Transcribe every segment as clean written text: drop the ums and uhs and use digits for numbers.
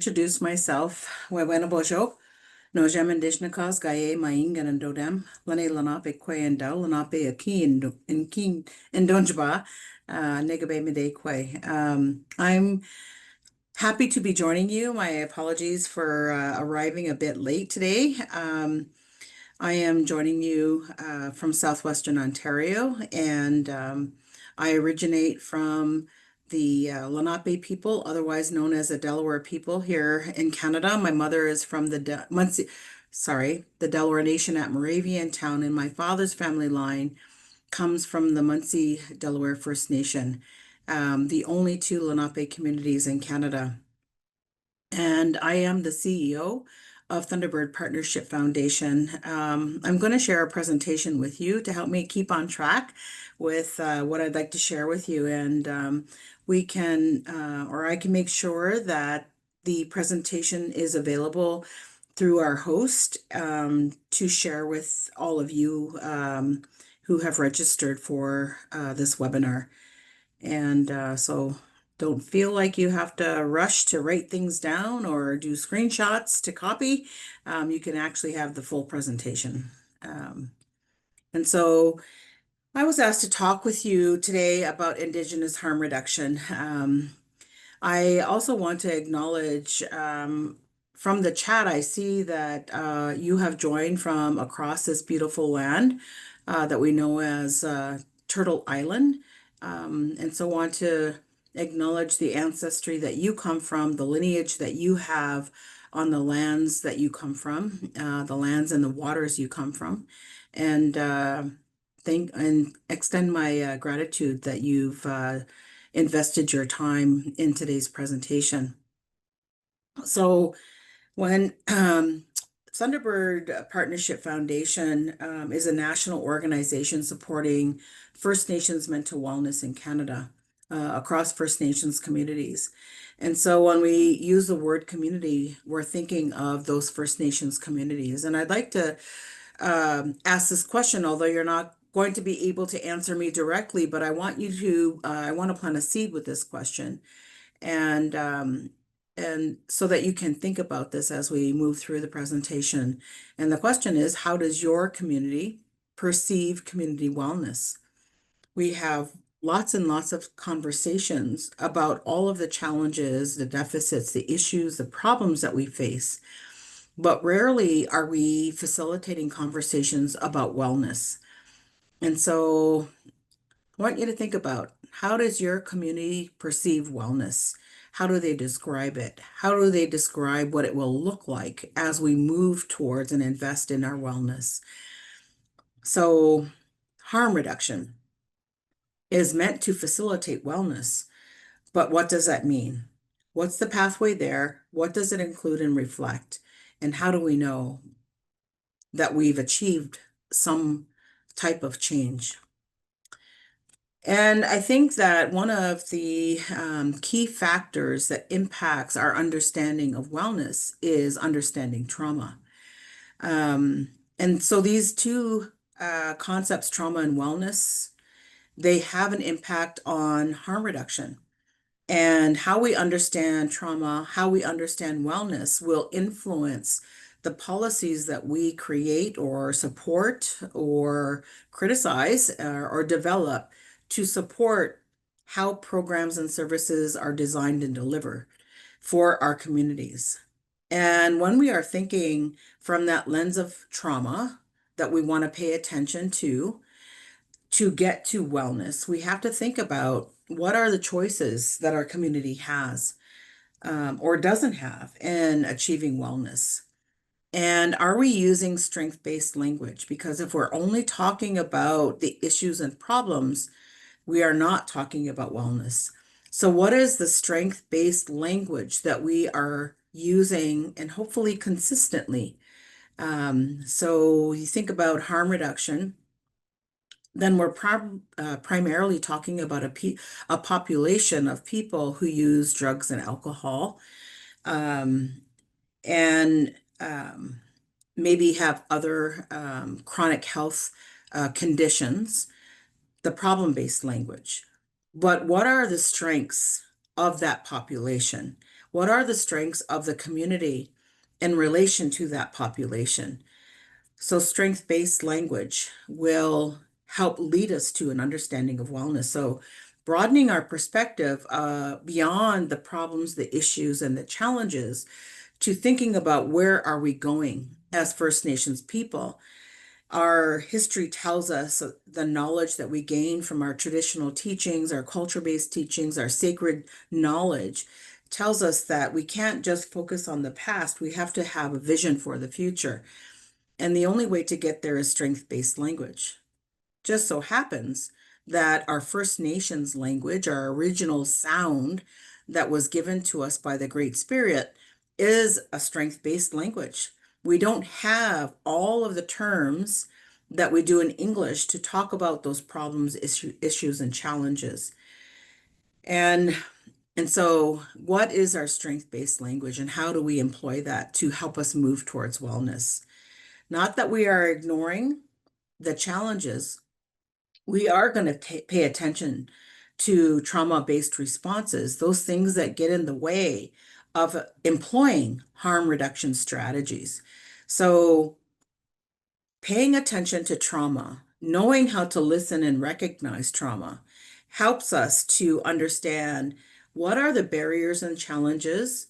introduce myself. Wewena Bojo, no jam Indigenous Gaye Maingan and Dodem, Lane Lenape Quay and Dell, Lenape a key in King and Donjaba, Negabe Mide Quay. I'm happy to be joining you. My apologies for arriving a bit late today. I am joining you from southwestern Ontario, and I originate from the Lenape people, otherwise known as the Delaware people here in Canada. My mother is from the the Delaware Nation at Moraviantown, and my father's family line comes from the Munsee Delaware First Nation, the only two Lenape communities in Canada. And I am the CEO of Thunderbird Partnership Foundation. I'm going to share a presentation with you to help me keep on track with what I'd like to share with you. And we can, or I can make sure that the presentation is available through our host to share with all of you who have registered for this webinar. And so don't feel like you have to rush to write things down or do screenshots to copy. You can actually have the full presentation. And so I was asked to talk with you today about Indigenous harm reduction. I also want to acknowledge from the chat, I see that you have joined from across this beautiful land that we know as Turtle Island. And so want to acknowledge the ancestry that you come from, the lineage that you have on the lands that you come from, the lands and the waters you come from, and thank and extend my gratitude that you've invested your time in today's presentation. So when Thunderbird Partnership Foundation is a national organization supporting First Nations mental wellness in Canada across First Nations communities. And so when we use the word community, we're thinking of those First Nations communities. And I'd like to ask this question, although you're not going to be able to answer me directly, but I want you to, I want to plant a seed with this question. And so that you can think about this as we move through the presentation. And the question is, how does your community perceive community wellness? We have lots and lots of conversations about all of the challenges, the deficits, the issues, the problems that we face. But rarely are we facilitating conversations about wellness. And so I want you to think about, how does your community perceive wellness? How do they describe it? How do they describe what it will look like as we move towards and invest in our wellness? So harm reduction is meant to facilitate wellness, but what does that mean? What's the pathway there? What does it include and reflect? And how do we know that we've achieved some type of change? And I think that one of the key factors that impacts our understanding of wellness is understanding trauma. And so these two concepts, trauma and wellness, they have an impact on harm reduction. And how we understand trauma, how we understand wellness will influence the policies that we create or support or criticize or develop to support how programs and services are designed and delivered for our communities. And when we are thinking from that lens of trauma that we want to pay attention to get to wellness, we have to think about what are the choices that our community has or doesn't have in achieving wellness. And are we using strength-based language? Because if we're only talking about the issues and problems, we are not talking about wellness. So what is the strength-based language that we are using, and hopefully consistently? So you think about harm reduction, then we're primarily talking about a population of people who use drugs and alcohol, and maybe have other chronic health conditions, the problem-based language. But what are the strengths of that population? What are the strengths of the community in relation to that population? So, strength based language will help lead us to an understanding of wellness. So, broadening our perspective beyond the problems, the issues, and the challenges to thinking about where are we going as First Nations people. Our history tells us the knowledge that we gain from our traditional teachings, our culture-based teachings, our sacred knowledge tells us that we can't just focus on the past. We have to have a vision for the future. And the only way to get there is strength-based language. Just so happens that our First Nations language, our original sound that was given to us by the Great Spirit, is a strength-based language. We don't have all of the terms that we do in English to talk about those problems, issues, and challenges. And and so, what is our strength-based language, and how do we employ that to help us move towards wellness? Not that we are ignoring the challenges, we are going to pay attention to trauma-based responses, those things that get in the way of employing harm reduction strategies. So, paying attention to trauma, knowing how to listen and recognize trauma, helps us to understand what are the barriers and challenges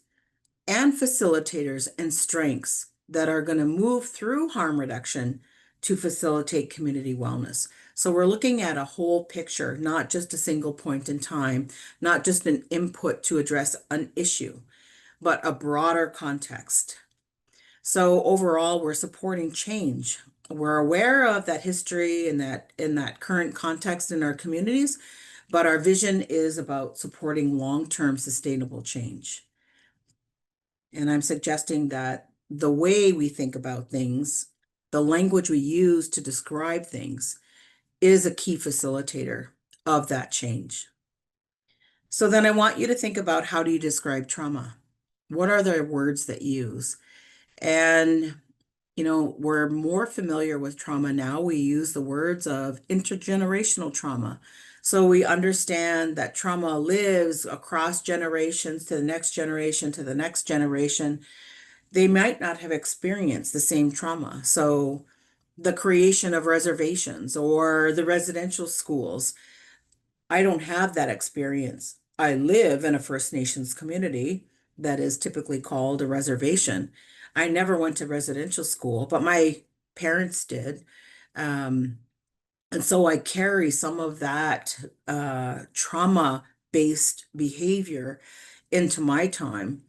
and facilitators and strengths that are going to move through harm reduction to facilitate community wellness. So we're looking at a whole picture, not just a single point in time, not just an input to address an issue, but a broader context. So overall, we're supporting change. We're aware of that history and that in that current context in our communities, but our vision is about supporting long-term sustainable change. And I'm suggesting that the way we think about things, the language we use to describe things, is a key facilitator of that change. So then I want you to think about, how do you describe trauma? What are the words that you use? And, we're more familiar with trauma now. We use the words of intergenerational trauma. So we understand that trauma lives across generations to the next generation to the next generation. They might not have experienced the same trauma. So the creation of reservations or the residential schools, I don't have that experience. I live in a First Nations community that is typically called a reservation. I never went to residential school, but my parents did. Um, and so I carry some of that trauma-based behavior into my time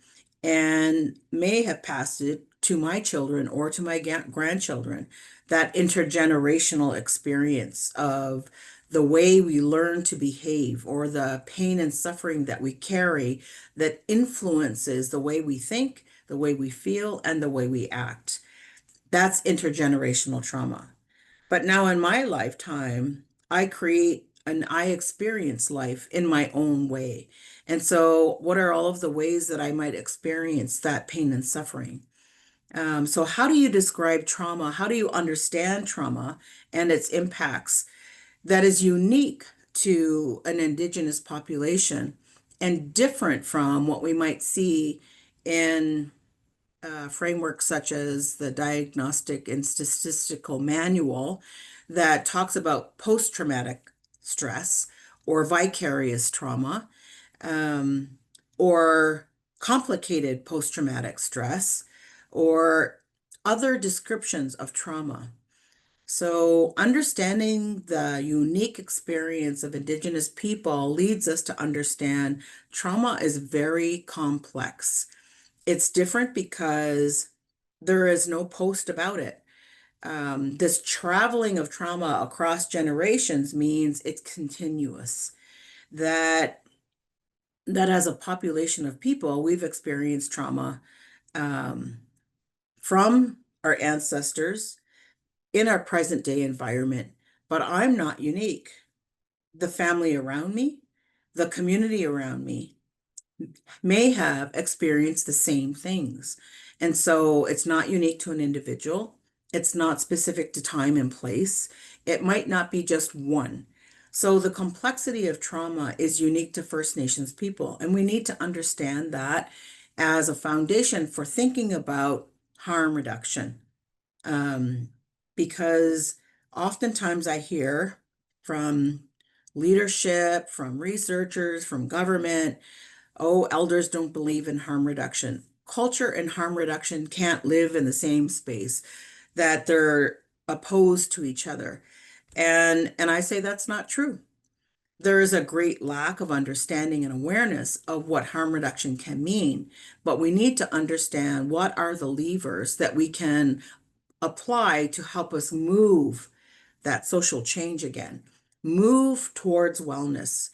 and may have passed it to my children or to my grandchildren. That intergenerational experience of the way we learn to behave or the pain and suffering that we carry that influences the way we think, the way we feel, and the way we act. That's intergenerational trauma. But now in my lifetime, I create and I experience life in my own way. And so, what are all of the ways that I might experience that pain and suffering? So, how do you describe trauma? How do you understand trauma and its impacts that is unique to an Indigenous population and different from what we might see in frameworks such as the Diagnostic and Statistical Manual that talks about post-traumatic stress or vicarious trauma, um, or complicated post-traumatic stress, or other descriptions of trauma. So, understanding the unique experience of Indigenous people leads us to understand trauma is very complex. It's different because there is no post about it. This traveling of trauma across generations means it's continuous. That as a population of people, we've experienced trauma um, from our ancestors in our present day environment. But I'm not unique. The family around me, the community around me, may have experienced the same things. And so it's not unique to an individual. It's not specific to time and place. It might not be just one. So the complexity of trauma is unique to First Nations people. And we need to understand that as a foundation for thinking about harm reduction. Um, because oftentimes I hear from leadership, from researchers, from government, oh, elders don't believe in harm reduction. Culture and harm reduction can't live in the same space, that they're opposed to each other. And I say that's not true. There is a great lack of understanding and awareness of what harm reduction can mean, but we need to understand what are the levers that we can apply to help us move that social change again, move towards wellness.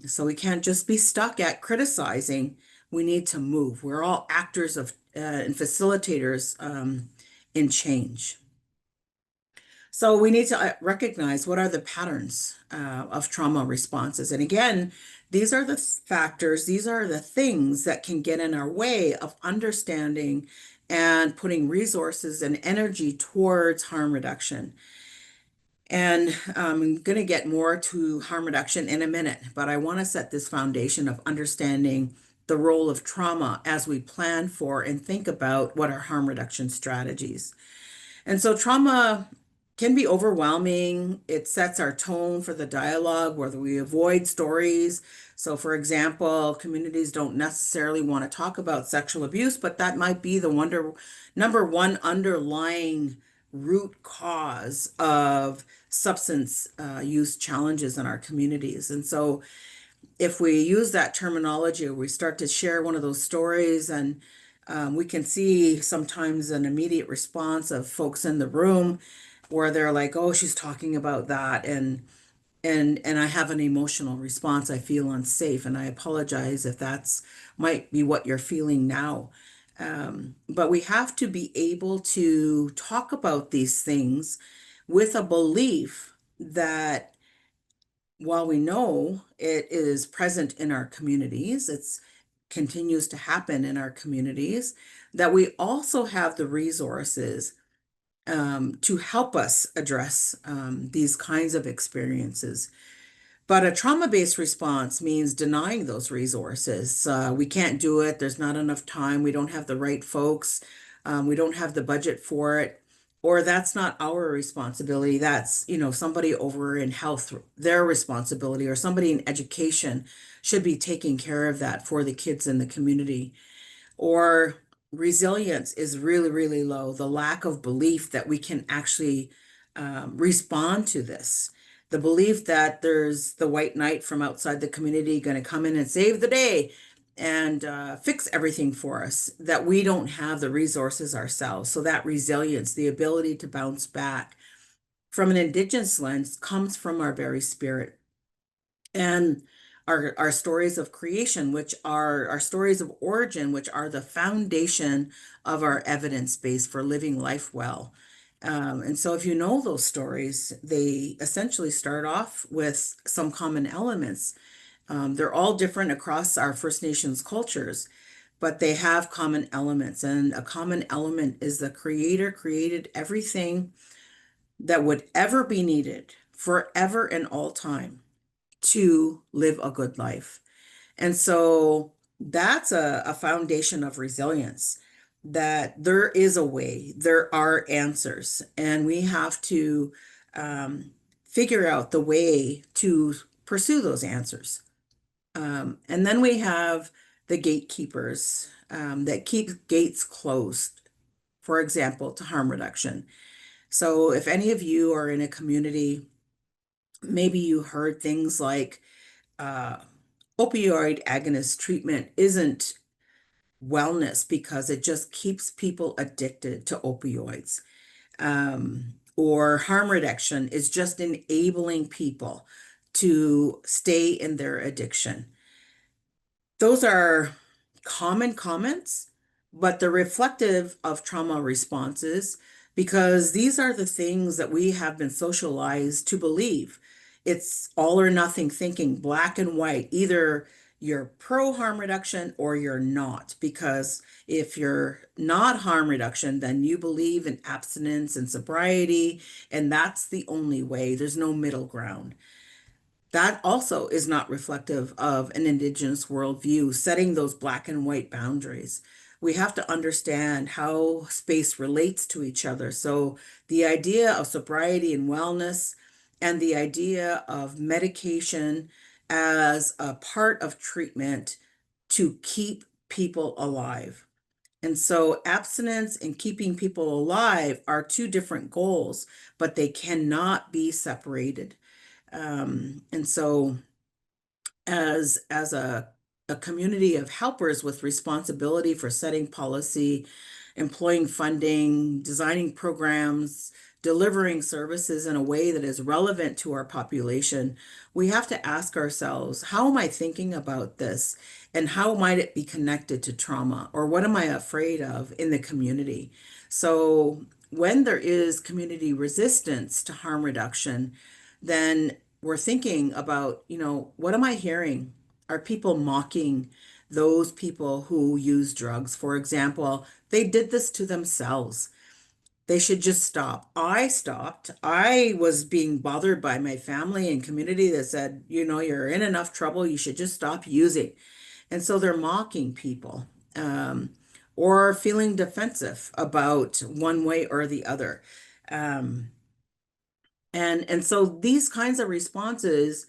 So we can't just be stuck at criticizing. We need to move. We're all actors of and facilitators in change. So we need to recognize what are the patterns of trauma responses. And again, these are the factors, these are the things that can get in our way of understanding and putting resources and energy towards harm reduction. And I'm going to get more to harm reduction in a minute, but I want to set this foundation of understanding the role of trauma as we plan for and think about what are harm reduction strategies. And so trauma can be overwhelming. It sets our tone for the dialogue, whether we avoid stories. So, for example, communities don't necessarily want to talk about sexual abuse, but that might be the number one underlying root cause of substance use challenges in our communities. And so, if we use that terminology, we start to share one of those stories, and we can see sometimes an immediate response of folks in the room where they're like, "Oh, she's talking about that," and I have an emotional response. I feel unsafe, and I apologize if that's might be what you're feeling now. But we have to be able to talk about these things with a belief that while we know it is present in our communities, it's continues to happen in our communities, that we also have the resources to help us address these kinds of experiences. But a trauma-based response means denying those resources. We can't do it. There's not enough time. We don't have the right folks. We don't have the budget for it. Or that's not our responsibility. That's, somebody over in health, their responsibility, or somebody in education should be taking care of that for the kids in the community. Or resilience is really, really low. The lack of belief that we can actually respond to this. The belief that there's the white knight from outside the community going to come in and save the day and fix everything for us, that we don't have the resources ourselves. So that resilience, the ability to bounce back from an Indigenous lens, comes from our very spirit. And our stories of creation, which are our stories of origin, which are the foundation of our evidence base for living life well. And so if you know those stories, they essentially start off with some common elements. They're all different across our First Nations cultures, but they have common elements. And a common element is the Creator created everything that would ever be needed forever and all time to live a good life. And so that's a foundation of resilience, that there is a way, there are answers, and we have to figure out the way to pursue those answers. And then we have the gatekeepers that keep gates closed, for example, to harm reduction. So if any of you are in a community, maybe you heard things like, uh, opioid agonist treatment isn't wellness because it just keeps people addicted to opioids. Or harm reduction is just enabling people to stay in their addiction. Those are common comments, but they're reflective of trauma responses because these are the things that we have been socialized to believe. It's all or nothing thinking, black and white. Either you're pro harm reduction or you're not. Because if you're not harm reduction, then you believe in abstinence and sobriety, and that's the only way. There's no middle ground. that also is not reflective of an Indigenous worldview, setting those black and white boundaries. We have to understand how space relates to each other. So, the idea of sobriety and wellness, and the idea of medication as a part of treatment to keep people alive. And so, abstinence and keeping people alive are two different goals, but they cannot be separated. And so, as a community of helpers with responsibility for setting policy, employing funding, designing programs, delivering services in a way that is relevant to our population, we have to ask ourselves, how am I thinking about this? And how might it be connected to trauma? Or what am I afraid of in the community? So, when there is community resistance to harm reduction, then we're thinking about, what am I hearing? Are people mocking those people who use drugs? For example, they did this to themselves. They should just stop. I stopped. I was being bothered by my family and community that said, you're in enough trouble. You should just stop using. And so they're mocking people, or feeling defensive about one way or the other. Um, and so these kinds of responses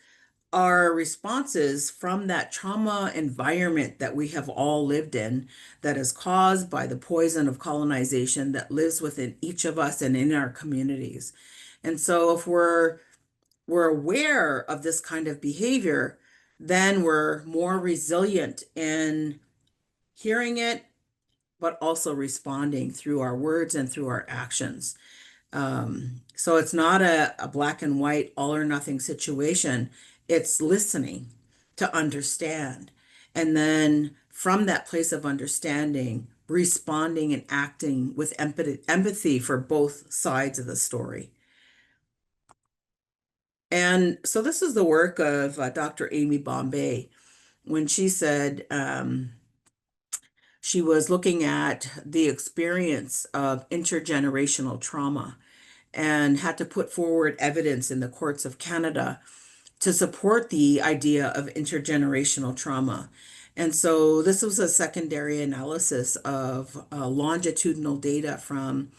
are responses from that trauma environment that we have all lived in, that is caused by the poison of colonization that lives within each of us and in our communities. And so if we're aware of this kind of behavior, then we're more resilient in hearing it, but also responding through our words and through our actions. So it's not a black and white, all or nothing situation. It's listening to understand. And then from that place of understanding, responding and acting with empathy for both sides of the story. And so this is the work of Dr. Amy Bombay when she said she was looking at the experience of intergenerational trauma and had to put forward evidence in the courts of Canada to support the idea of intergenerational trauma. And so this was a secondary analysis of longitudinal data from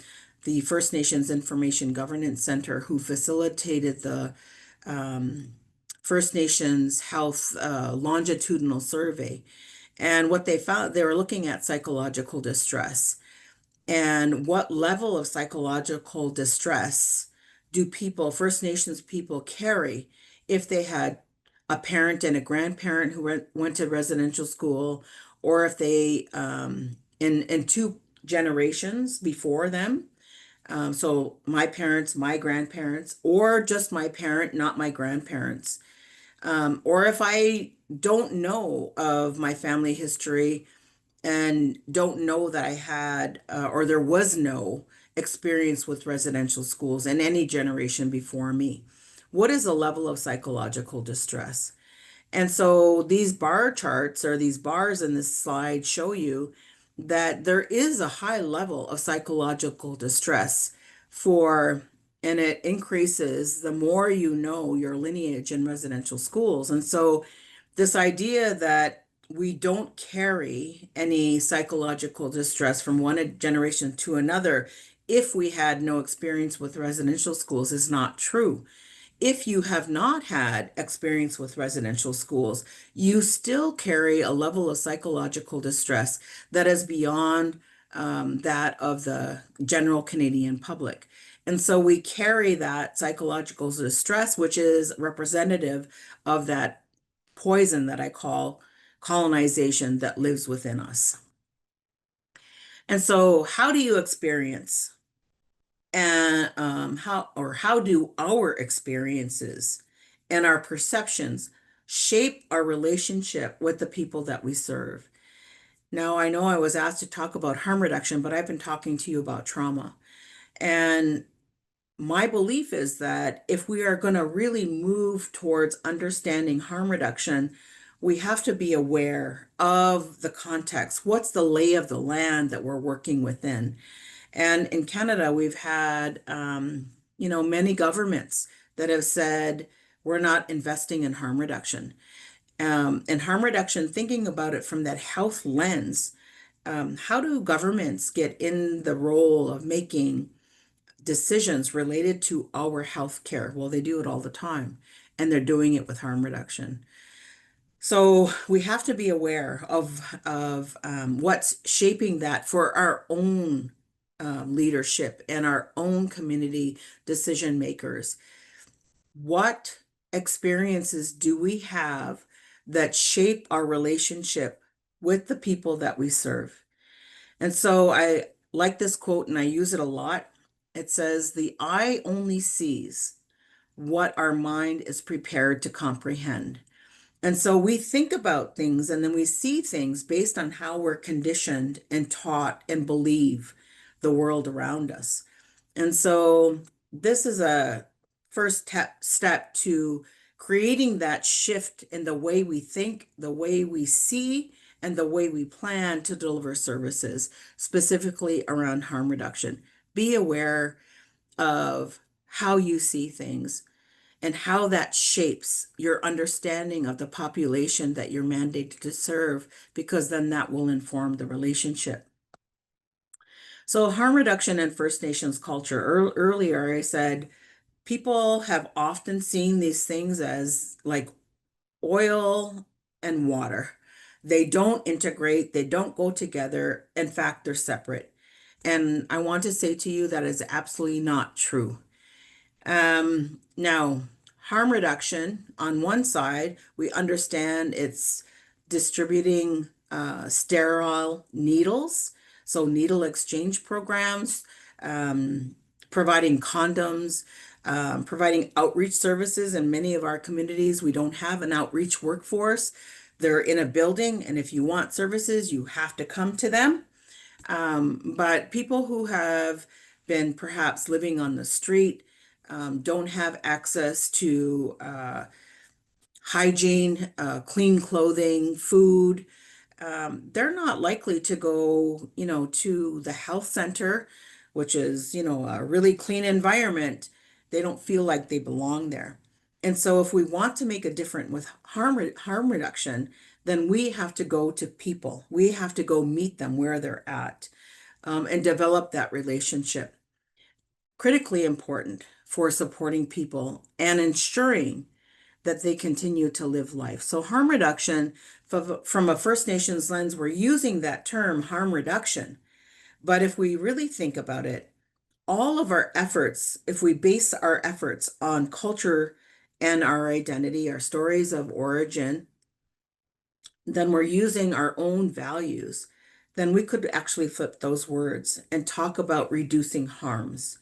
the First Nations Information Governance Center, who facilitated the um, First Nations Health longitudinal survey. And what they found, they were looking at psychological distress. And what level of psychological distress do people, First Nations people, carry if they had a parent and a grandparent who went to residential school, or if they, in two generations before them, so my parents, my grandparents, or just my parent, not my grandparents, or if I don't know of my family history and don't know that I had, or there was no experience with residential schools in any generation before me. What is the level of psychological distress? And so these bar charts, or these bars in this slide, show you that there is a high level of psychological distress for, and it increases the more you know your lineage in residential schools. And so this idea that we don't carry any psychological distress from one generation to another if we had no experience with residential schools is not true. If you have not had experience with residential schools, you still carry a level of psychological distress that is beyond that of the general Canadian public. And so we carry that psychological distress, which is representative of that poison that I call colonization that lives within us. And so, how do you experience, and how do our experiences and our perceptions shape our relationship with the people that we serve? Now, I know I was asked to talk about harm reduction, but I've been talking to you about trauma. And my belief is that if we are going to really move towards understanding harm reduction, we have to be aware of the context. What's the lay of the land that we're working within? And in Canada, we've had, many governments that have said, we're not investing in harm reduction. And harm reduction, thinking about it from that health lens, how do governments get in the role of making decisions related to our health care? Well, they do it all the time, and they're doing it with harm reduction. So we have to be aware of what's shaping that for our own leadership and our own community decision makers. What experiences do we have that shape our relationship with the people that we serve? And so I like this quote and I use it a lot. It says, "The eye only sees what our mind is prepared to comprehend." And so we think about things and then we see things based on how we're conditioned and taught and believe the world around us. And so this is a first step to creating that shift in the way we think, the way we see, and the way we plan to deliver services, specifically around harm reduction. Be aware of how you see things and how that shapes your understanding of the population that you're mandated to serve, because then that will inform the relationship. So, harm reduction in First Nations culture. Earlier, I said people have often seen these things as like oil and water. They don't integrate, they don't go together. In fact, they're separate. And I want to say to you that is absolutely not true. Now, harm reduction, on one side, we understand it's distributing sterile needles, so needle exchange programs, providing condoms, providing outreach services. In many of our communities, we don't have an outreach workforce. They're in a building, and if you want services, you have to come to them. But people who have been perhaps living on the street, don't have access to hygiene, clean clothing, food. They're not likely to go, to the health center, which is, a really clean environment. They don't feel like they belong there. And so if we want to make a difference with harm reduction, then we have to go to people. We have to go meet them where they're at, and develop that relationship. Critically important for supporting people and ensuring that they continue to live life. So harm reduction, from a First Nations lens, we're using that term harm reduction. But if we really think about it, all of our efforts, if we base our efforts on culture and our identity, our stories of origin, then we're using our own values, then we could actually flip those words and talk about reducing harms.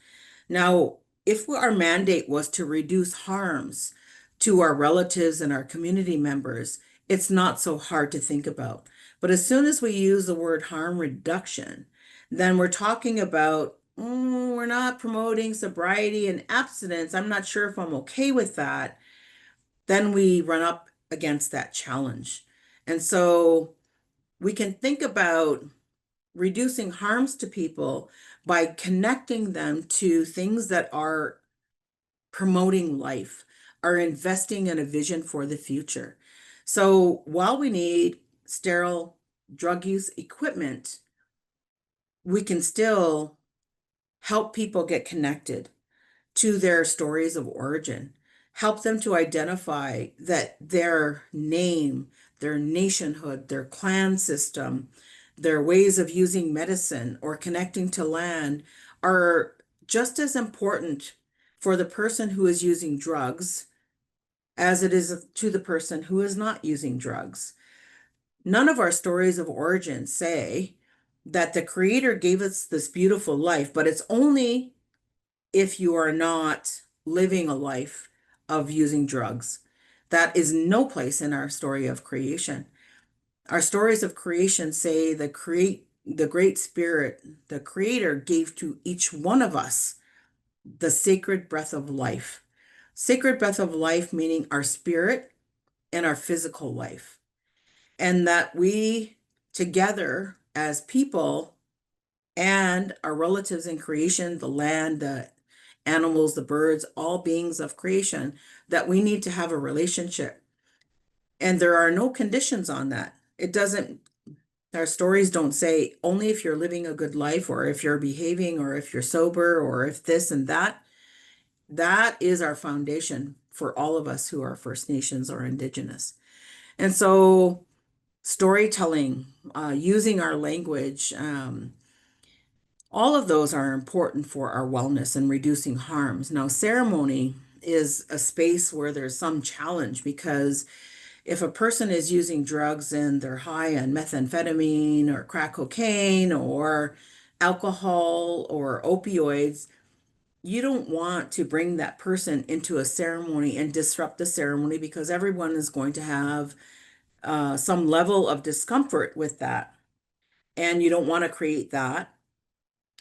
Now, if our mandate was to reduce harms to our relatives and our community members, it's not so hard to think about. But as soon as we use the word harm reduction, then we're talking about, we're not promoting sobriety and abstinence. I'm not sure if I'm okay with that. Then we run up against that challenge. And so we can think about reducing harms to people by connecting them to things that are promoting life, are investing in a vision for the future. So while we need sterile drug use equipment, we can still help people get connected to their stories of origin, help them to identify that their name, their nationhood, their clan system, their ways of using medicine or connecting to land are just as important for the person who is using drugs as it is to the person who is not using drugs. None of our stories of origin say that the Creator gave us this beautiful life, but it's only if you are not living a life of using drugs. That is no place in our story of creation. Our stories of creation say the great spirit, the creator gave to each one of us the sacred breath of life. Sacred breath of life meaning our spirit and our physical life. And that we together as people and our relatives in creation, the land, the animals, the birds, all beings of creation, that we need to have a relationship. And there are no conditions on that. It doesn't, our stories don't say only if you're living a good life or if you're behaving or if you're sober or if this and that. That is our foundation for all of us who are First Nations or Indigenous. And so storytelling, using our language, all of those are important for our wellness and reducing harms. Now, ceremony is a space where there's some challenge because if a person is using drugs and they're high on methamphetamine or crack cocaine or alcohol or opioids, you don't want to bring that person into a ceremony and disrupt the ceremony because everyone is going to have some level of discomfort with that. And you don't want to create that.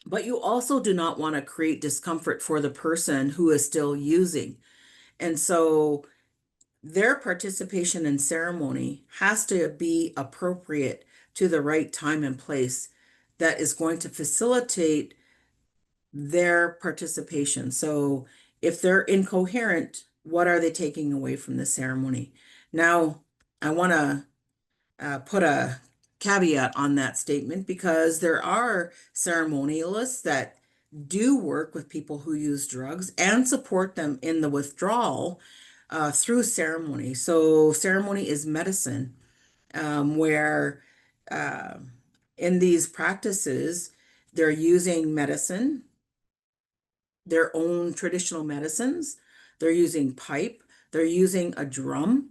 But you also do not want to create discomfort for the person who is still using. And so their participation in ceremony has to be appropriate to the right time and place that is going to facilitate their participation. So if they're incoherent, what are they taking away from the ceremony? Now, I want to put a caveat on that statement because there are ceremonialists that do work with people who use drugs and support them in the withdrawal through ceremony. So, ceremony is medicine, where uh, in these practices, they're using medicine, their own traditional medicines, they're using pipe, they're using a drum,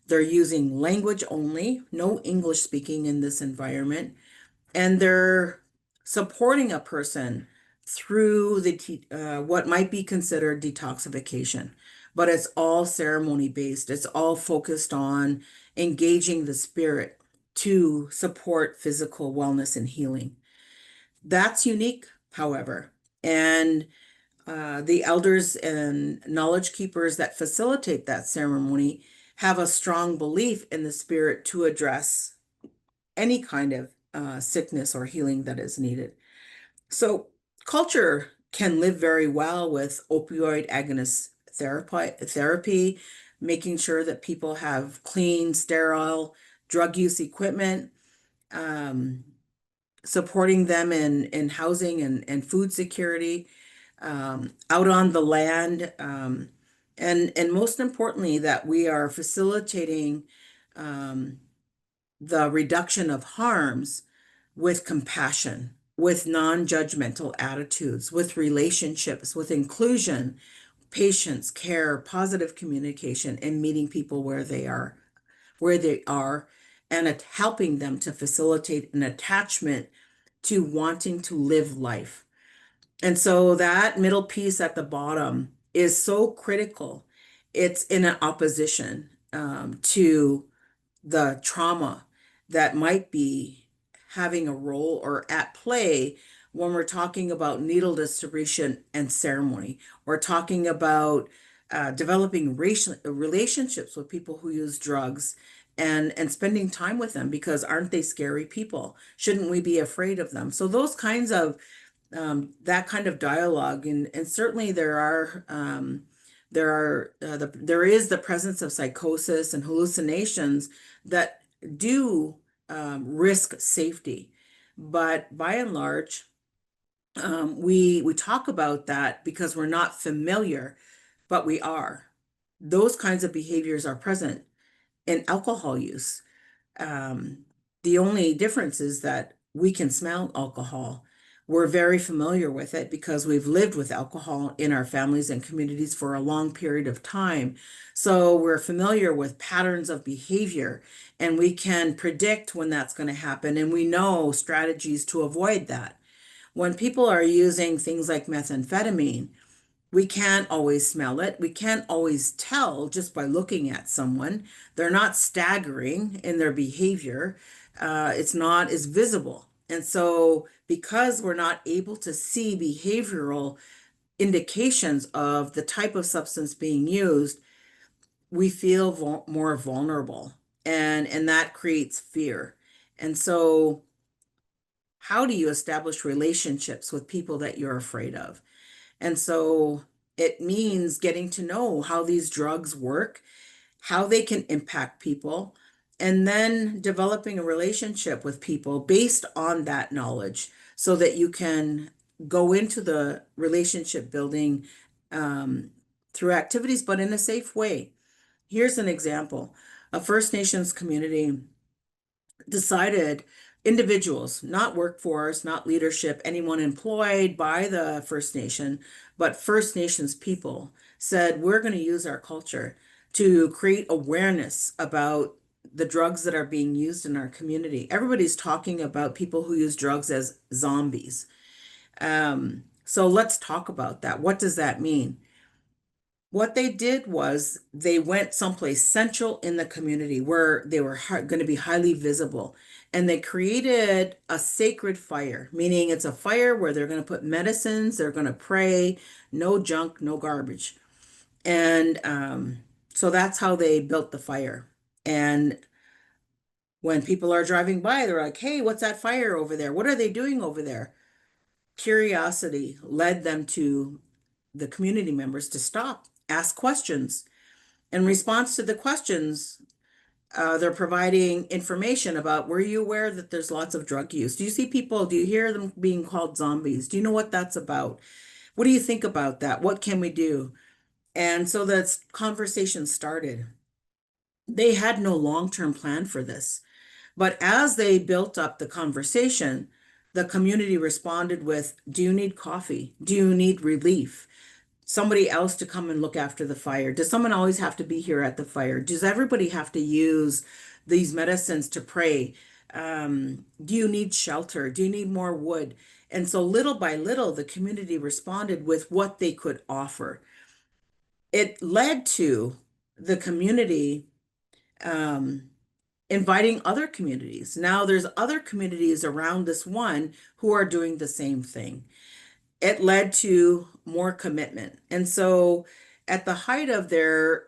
they're using language only, no English speaking in this environment, and they're supporting a person through what might be considered detoxification. But it's all ceremony based. It's all focused on engaging the spirit to support physical wellness and healing. That's unique, however. And the elders and knowledge keepers that facilitate that ceremony have a strong belief in the spirit to address any kind of sickness or healing that is needed. So, culture can live very well with opioid agonist therapy, making sure that people have clean, sterile drug use equipment, um, supporting them in housing and food security, out on the land, and most importantly, that we are facilitating um, the reduction of harms with compassion, with non-judgmental attitudes, with relationships, with inclusion, patience, care, positive communication, and meeting people where they are, and helping them to facilitate an attachment to wanting to live life. And so that middle piece at the bottom is so critical. It's in an opposition to the trauma that might be having a role or at play when we're talking about needle distribution and ceremony, or talking about developing racial relationships with people who use drugs and spending time with them because aren't they scary people? Shouldn't we be afraid of them? So those kinds of that kind of dialogue, and certainly there is the presence of psychosis and hallucinations that do risk safety, but by and large, we talk about that because we're not familiar, but we are. Those kinds of behaviors are present in alcohol use. Um, the only difference is that we can smell alcohol. We're very familiar with it because we've lived with alcohol in our families and communities for a long period of time. So we're familiar with patterns of behavior and we can predict when that's going to happen and we know strategies to avoid that. When people are using things like methamphetamine, we can't always smell it. We can't always tell just by looking at someone. They're not staggering in their behavior. It's not as visible. And so, because we're not able to see behavioral indications of the type of substance being used, we feel more vulnerable. And that creates fear. And so, how do you establish relationships with people that you're afraid of? And so, It means getting to know how these drugs work, how they can impact people, and then developing a relationship with people based on that knowledge so that you can go into the relationship building um, through activities, but in a safe way. Here's an example. A First Nations community decided individuals, not workforce, not leadership, anyone employed by the First Nation, but First Nations people said, we're going to use our culture to create awareness about the drugs that are being used in our community. Everybody's talking about people who use drugs as zombies. So let's talk about that. What does that mean? What they did was they went someplace central in the community where they were going to be highly visible. And they created a sacred fire, meaning it's a fire where they're going to put medicines, they're going to pray, no junk, no garbage. And so that's how they built the fire. And when people are driving by, they're like, hey, what's that fire over there? What are they doing over there? Curiosity led them to the community members to stop, ask questions. In response to the questions, they're providing information about, were you aware that there's lots of drug use? Do you see people, do you hear them being called zombies? Do you know what that's about? What do you think about that? What can we do? And so that conversation started. They had no long-term plan for this. But as they built up the conversation, the community responded with, do you need coffee? Do you need relief? Somebody else to come and look after the fire? Does someone always have to be here at the fire? Does everybody have to use these medicines to pray? Do you need shelter? Do you need more wood? And so little by little, the community responded with what they could offer. It led to the community um, inviting other communities. Now there's other communities around this one who are doing the same thing. It led to more commitment. And so, at the height of their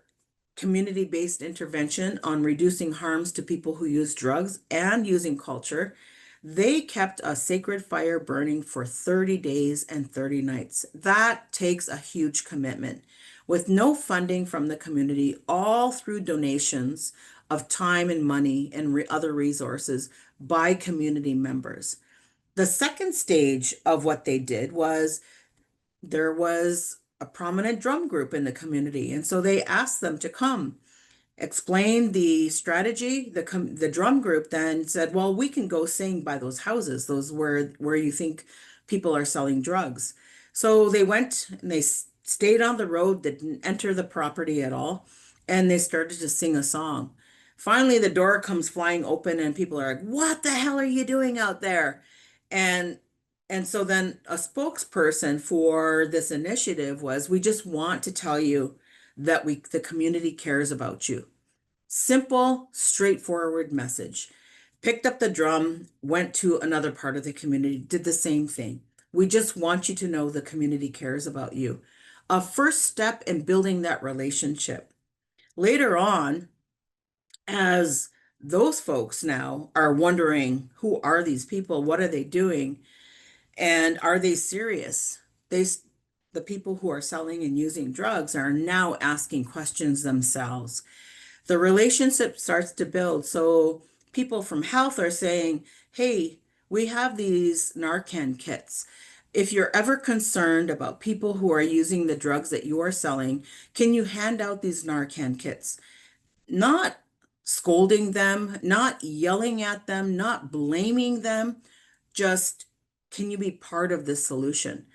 community based intervention on reducing harms to people who use drugs and using culture, they kept a sacred fire burning for 30 days and 30 nights. That takes a huge commitment. With no funding from the community, all through donations of time and money and other resources by community members. The second stage of what they did was there was a prominent drum group in the community. And so they asked them to come explain the strategy. The drum group then said, well, we can go sing by those houses, those where you think people are selling drugs. So they went and they stayed on the road, didn't enter the property at all, and they started to sing a song. Finally, the door comes flying open and people are like, what the hell are you doing out there? And and so then a spokesperson for this initiative was, we just want to tell you that the community cares about you. Simple, straightforward message. Picked up the drum, went to another part of the community, did the same thing. We just want you to know the community cares about you. A first step in building that relationship. Later on, as those folks now are wondering, who are these people? What are they doing? And are they serious? They, the people who are selling and using drugs are now asking questions themselves. The relationship starts to build. So people from health are saying, hey, we have these Narcan kits. If you're ever concerned about people who are using the drugs that you are selling, can you hand out these Narcan kits? Not scolding them, not yelling at them, not blaming them, just, can you be part of this solution?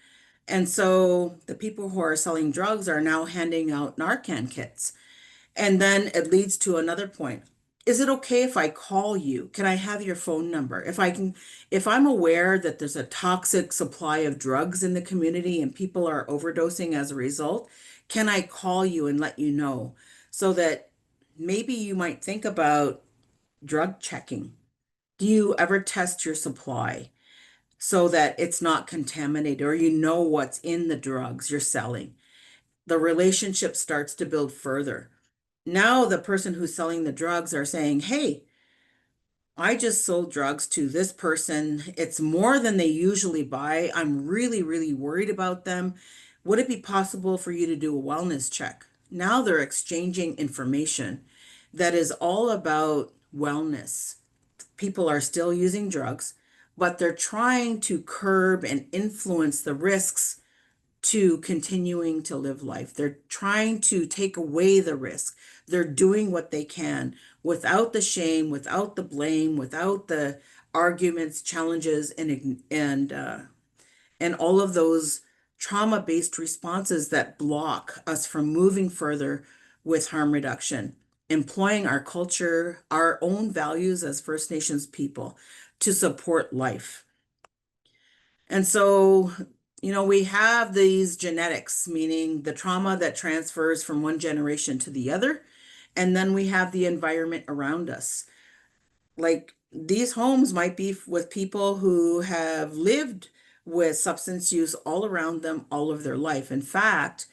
And so the people who are selling drugs are now handing out Narcan kits. And then it leads to another point. Is it okay if I call you? Can I have your phone number? If I'm aware that there's a toxic supply of drugs in the community and people are overdosing as a result, can I call you and let you know so that maybe you might think about drug checking? Do you ever test your supply so that it's not contaminated, or you know what's in the drugs you're selling? The relationship starts to build further. Now the person who's selling the drugs are saying, hey, I just sold drugs to this person. It's more than they usually buy. I'm really, really worried about them. would it be possible for you to do a wellness check? Now they're exchanging information that is all about wellness. People are still using drugs, but they're trying to curb and influence the risks to continuing to live life. They're trying to take away the risk. They're doing what they can without the shame, without the blame, without the arguments, challenges, and all of those trauma-based responses that block us from moving further with harm reduction, employing our culture, our own values as First Nations people to support life. And so, we have these genetics, meaning the trauma that transfers from one generation to the other. And then we have the environment around us. Like these homes might be with people who have lived with substance use all around them all of their life. In fact,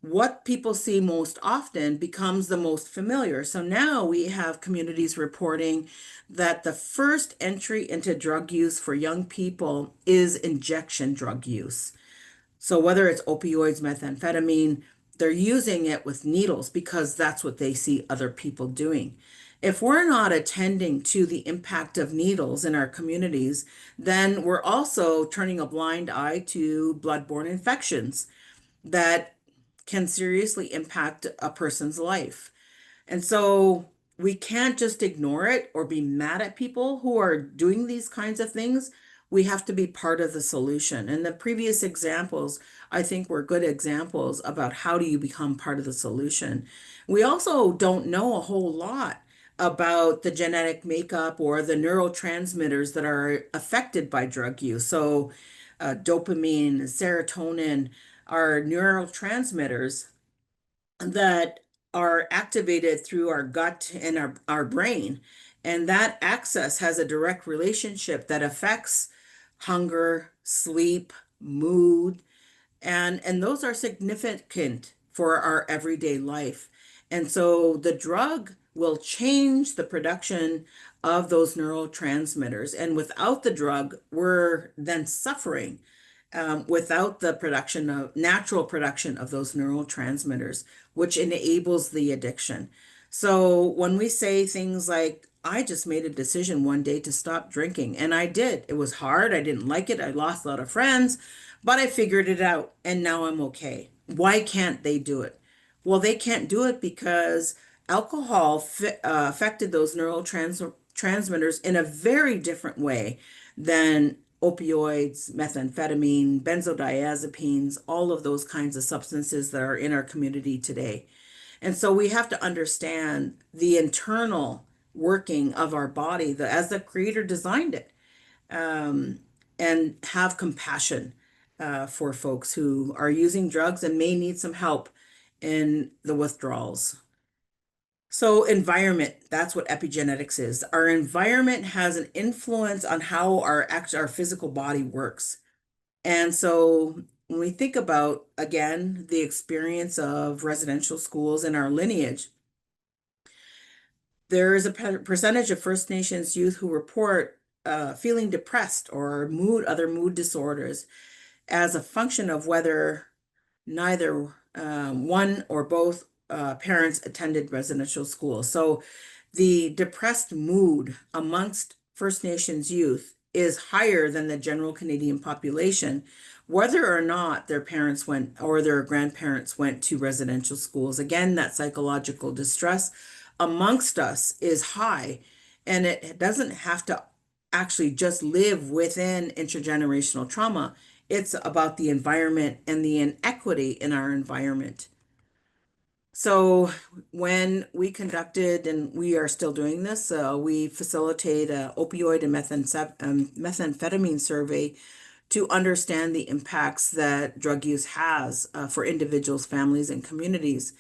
what people see most often becomes the most familiar. So now we have communities reporting that the first entry into drug use for young people is injection drug use. So whether it's opioids, methamphetamine, they're using it with needles because that's what they see other people doing. If we're not attending to the impact of needles in our communities, then we're also turning a blind eye to bloodborne infections that can seriously impact a person's life. And so we can't just ignore it or be mad at people who are doing these kinds of things. We have to be part of the solution. And the previous examples, I think, were good examples about how do you become part of the solution. We also don't know a whole lot about the genetic makeup or the neurotransmitters that are affected by drug use. So, dopamine, serotonin are neurotransmitters that are activated through our gut and our brain. And that access has a direct relationship that affects hunger, sleep, mood, and those are significant for our everyday life. And so the drug will change the production of those neurotransmitters. And without the drug, we're then suffering without the production of natural production of those neurotransmitters, which enables the addiction. So when we say things like, I just made a decision one day to stop drinking, and I did. It was hard. I didn't like it. I lost a lot of friends, but I figured it out, and now I'm okay. Why can't they do it? Well, they can't do it because alcohol affected those neurotransmitters in a very different way than opioids, methamphetamine, benzodiazepines, all of those kinds of substances that are in our community today. And so we have to understand the internal working of our body, as the creator designed it, um, and have compassion for folks who are using drugs and may need some help in the withdrawals. So, environment, that's what epigenetics is. Our environment has an influence on how our physical body works. And so, when we think about, again, the experience of residential schools in our lineage, there is a percentage of First Nations youth who report feeling depressed or other mood disorders as a function of whether neither one or both parents attended residential school. So the depressed mood amongst First Nations youth is higher than the general Canadian population, whether or not their parents went or their grandparents went to residential schools. Again, that psychological distress amongst us is high, and it doesn't have to actually just live within intergenerational trauma. It's about the environment and the inequity in our environment. So when we conducted, and we are still doing this, we facilitate a opioid and methamphetamine survey to understand the impacts that drug use has for individuals, families, and communities.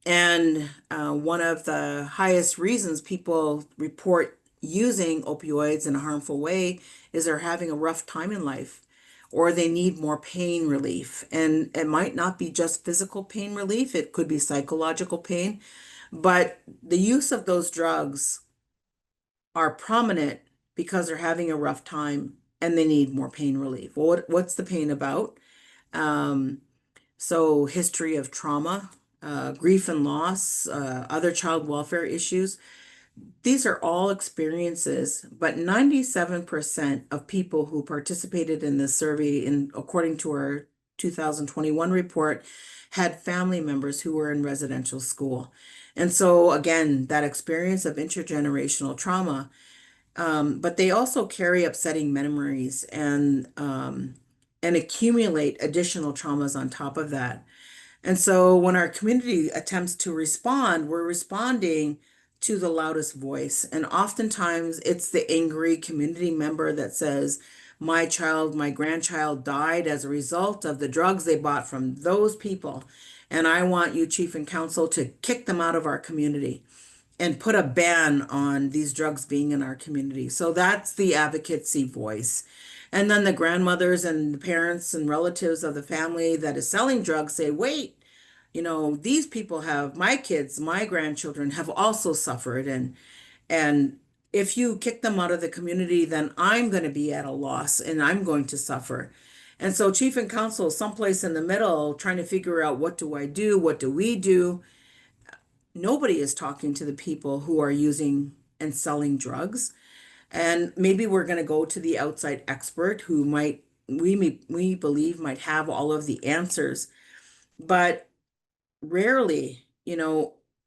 And one of the highest reasons people report using opioids in a harmful way is they're having a rough time in life or they need more pain relief. And it might not be just physical pain relief, it could be psychological pain. But the use of those drugs are prominent because they're having a rough time and they need more pain relief. Well, what's the pain about? Um, So history of trauma, grief and loss, other child welfare issues. These are all experiences, but 97% of people who participated in this survey, according to our 2021 report, had family members who were in residential school. And so, again, that experience of intergenerational trauma, but they also carry upsetting memories and accumulate additional traumas on top of that. And so when our community attempts to respond, we're responding to the loudest voice. And oftentimes it's the angry community member that says, my child, my grandchild died as a result of the drugs they bought from those people. And I want you, Chief and Council, to kick them out of our community and put a ban on these drugs being in our community. So that's the advocacy voice. And then the grandmothers and the parents and relatives of the family that is selling drugs say, wait, these people have my kids, my grandchildren have also suffered. And if you kick them out of the community, then I'm going to be at a loss and I'm going to suffer. And so Chief and Council, someplace in the middle, trying to figure out what do I do? What do we do? Nobody is talking to the people who are using and selling drugs. And maybe we're going to go to the outside expert who we believe might have all of the answers. But rarely,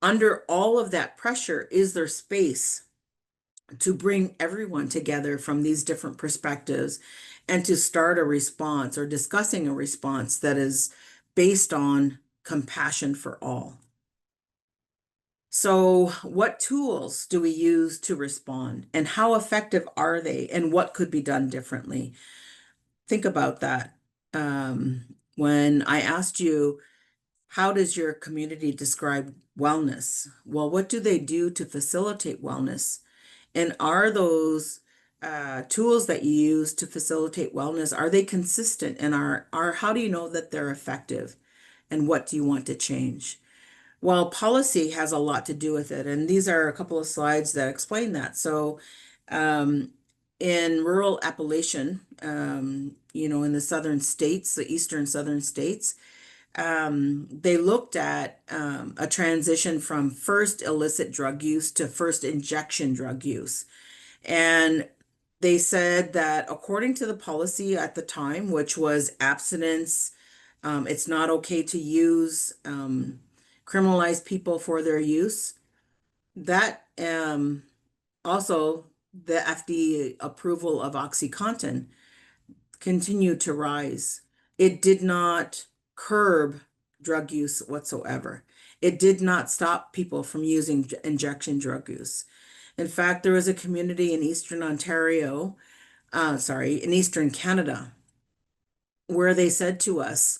under all of that pressure, is there space to bring everyone together from these different perspectives and to start a response or discussing a response that is based on compassion for all. So, what tools do we use to respond, and how effective are they, and what could be done differently? Think about that. When I asked you, how does your community describe wellness? Well, what do they do to facilitate wellness? And are those tools that you use to facilitate wellness, are they consistent? And are how do you know that they're effective? And what do you want to change? Well, policy has a lot to do with it, and these are a couple of slides that explain that. So, um, in rural Appalachian, in the southern states, the eastern southern states, they looked at a transition from first illicit drug use to first injection drug use. And they said that according to the policy at the time, which was abstinence, it's not okay to use, criminalize people for their use. That also the FDA approval of OxyContin continued to rise. It did not curb drug use whatsoever. It did not stop people from using injection drug use. In fact, there was a community in Eastern Ontario, in Eastern Canada, where they said to us,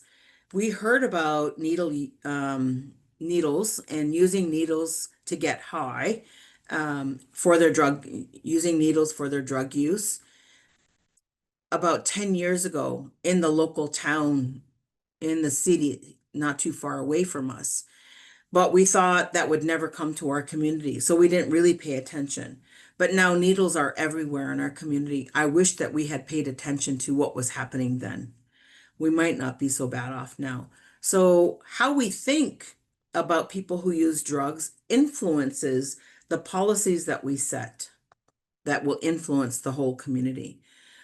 we heard about needles and using needles to get high using needles for their drug use about 10 years ago in the local town in the city, not too far away from us. But we thought that would never come to our community, so we didn't really pay attention. But now needles are everywhere in our community. I wish that we had paid attention to what was happening then. We might not be so bad off now. So, how we think about people who use drugs influences the policies that we set that will influence the whole community.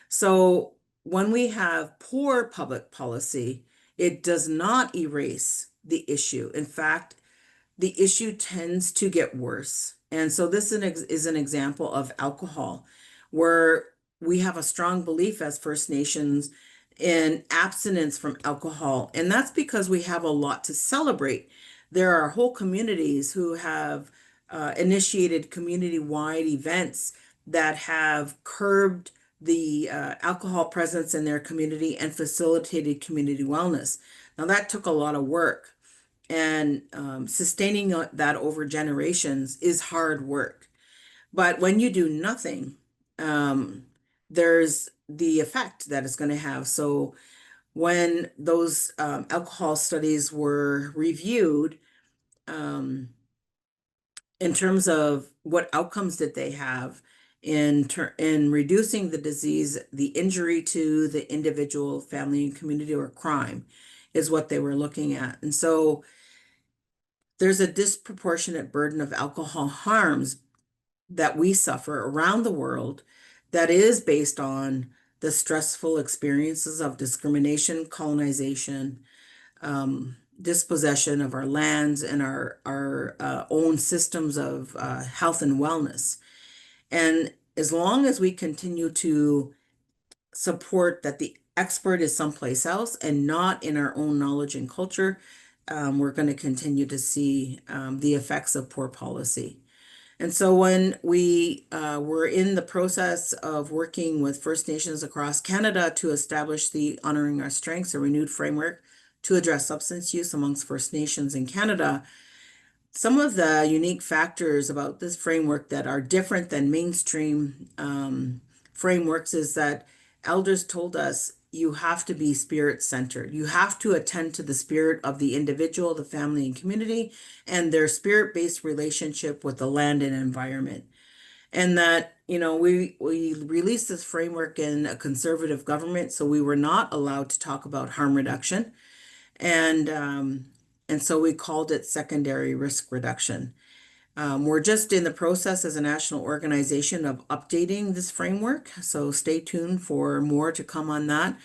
So, when we have poor public policy, it does not erase the issue. In fact, the issue tends to get worse. And so this is an example of alcohol, where we have a strong belief as First Nations in abstinence from alcohol. And that's because we have a lot to celebrate. There are whole communities who have initiated community-wide events that have curbed the alcohol presence in their community and facilitated community wellness. Now, that took a lot of work. And sustaining that over generations is hard work. But when you do nothing, there's the effect that it's going to have. So when those alcohol studies were reviewed, in terms of what outcomes did they have in reducing the disease, the injury to the individual, family, and community, or crime, is what they were looking at. And so there's a disproportionate burden of alcohol harms that we suffer around the world that is based on the stressful experiences of discrimination, colonization, dispossession of our lands and our own systems of health and wellness. And as long as we continue to support that the expert is someplace else and not in our own knowledge and culture, we're going to continue to see the effects of poor policy. And so when we were in the process of working with First Nations across Canada to establish the Honoring Our Strengths, a renewed framework to address substance use amongst First Nations in Canada, some of the unique factors about this framework that are different than mainstream frameworks is that elders told us you have to be spirit centered. You have to attend to the spirit of the individual, the family, and community, and their spirit based relationship with the land and environment. And that, we released this framework in a conservative government, so we were not allowed to talk about harm reduction. And so we called it secondary risk reduction. We're just in the process as a national organization of updating this framework, so stay tuned for more to come on that.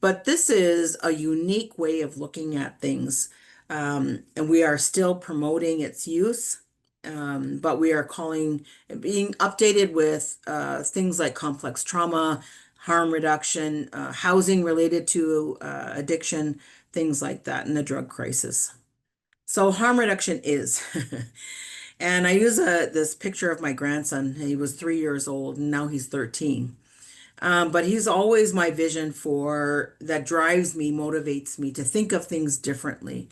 But this is a unique way of looking at things, and we are still promoting its use, but we are being updated with things like complex trauma, harm reduction, housing related to addiction, things like that, and the drug crisis. So harm reduction is. And I use this picture of my grandson. He was 3 years old and now he's 13. But he's always my vision for that drives me, motivates me to think of things differently.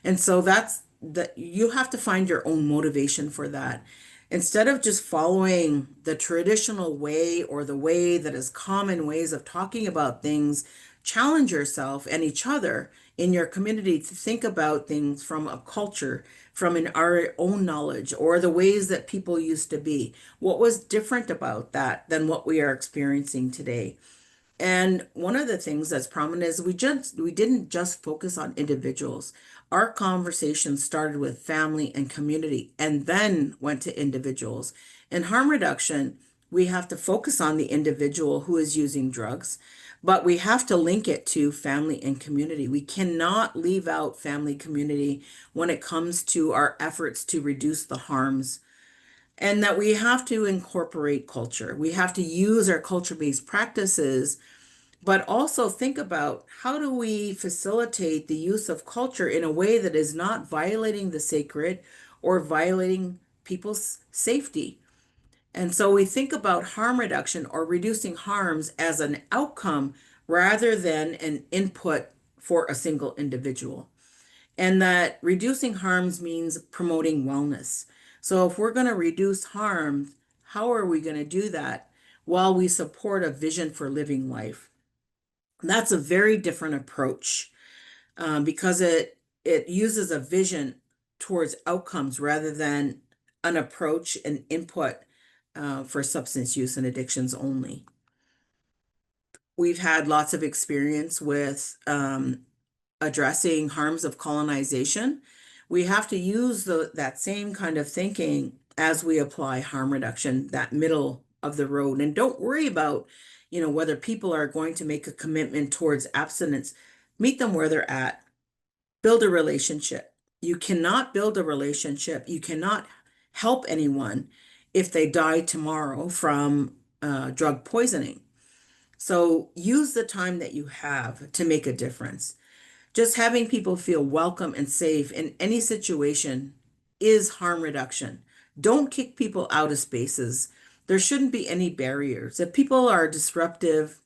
And so that's that you have to find your own motivation for that. Instead of just following the traditional way or the way that is common ways of talking about things, challenge yourself and each other in your community to think about things from a culture, from our own knowledge, or the ways that people used to be. What was different about that than what we are experiencing today? And one of the things that's prominent is we didn't just focus on individuals. Our conversation started with family and community and then went to individuals. In harm reduction, we have to focus on the individual who is using drugs, but we have to link it to family and community. We cannot leave out family community when it comes to our efforts to reduce the harms, and that we have to incorporate culture. We have to use our culture-based practices, but also think about how do we facilitate the use of culture in a way that is not violating the sacred or violating people's safety. And so we think about harm reduction or reducing harms as an outcome rather than an input for a single individual. And that reducing harms means promoting wellness. So if we're going to reduce harm, how are we going to do that while we support a vision for living life? That's a very different approach, because it uses a vision towards outcomes rather than an approach and input for substance use and addictions only. We've had lots of experience with addressing harms of colonization. We have to use that same kind of thinking as we apply harm reduction, that middle of the road. And don't worry about, whether people are going to make a commitment towards abstinence. Meet them where they're at. Build a relationship. You cannot build a relationship. You cannot help anyone if they die tomorrow from drug poisoning. So use the time that you have to make a difference. Just having people feel welcome and safe in any situation is harm reduction. Don't kick people out of spaces. There shouldn't be any barriers. If people are disruptive,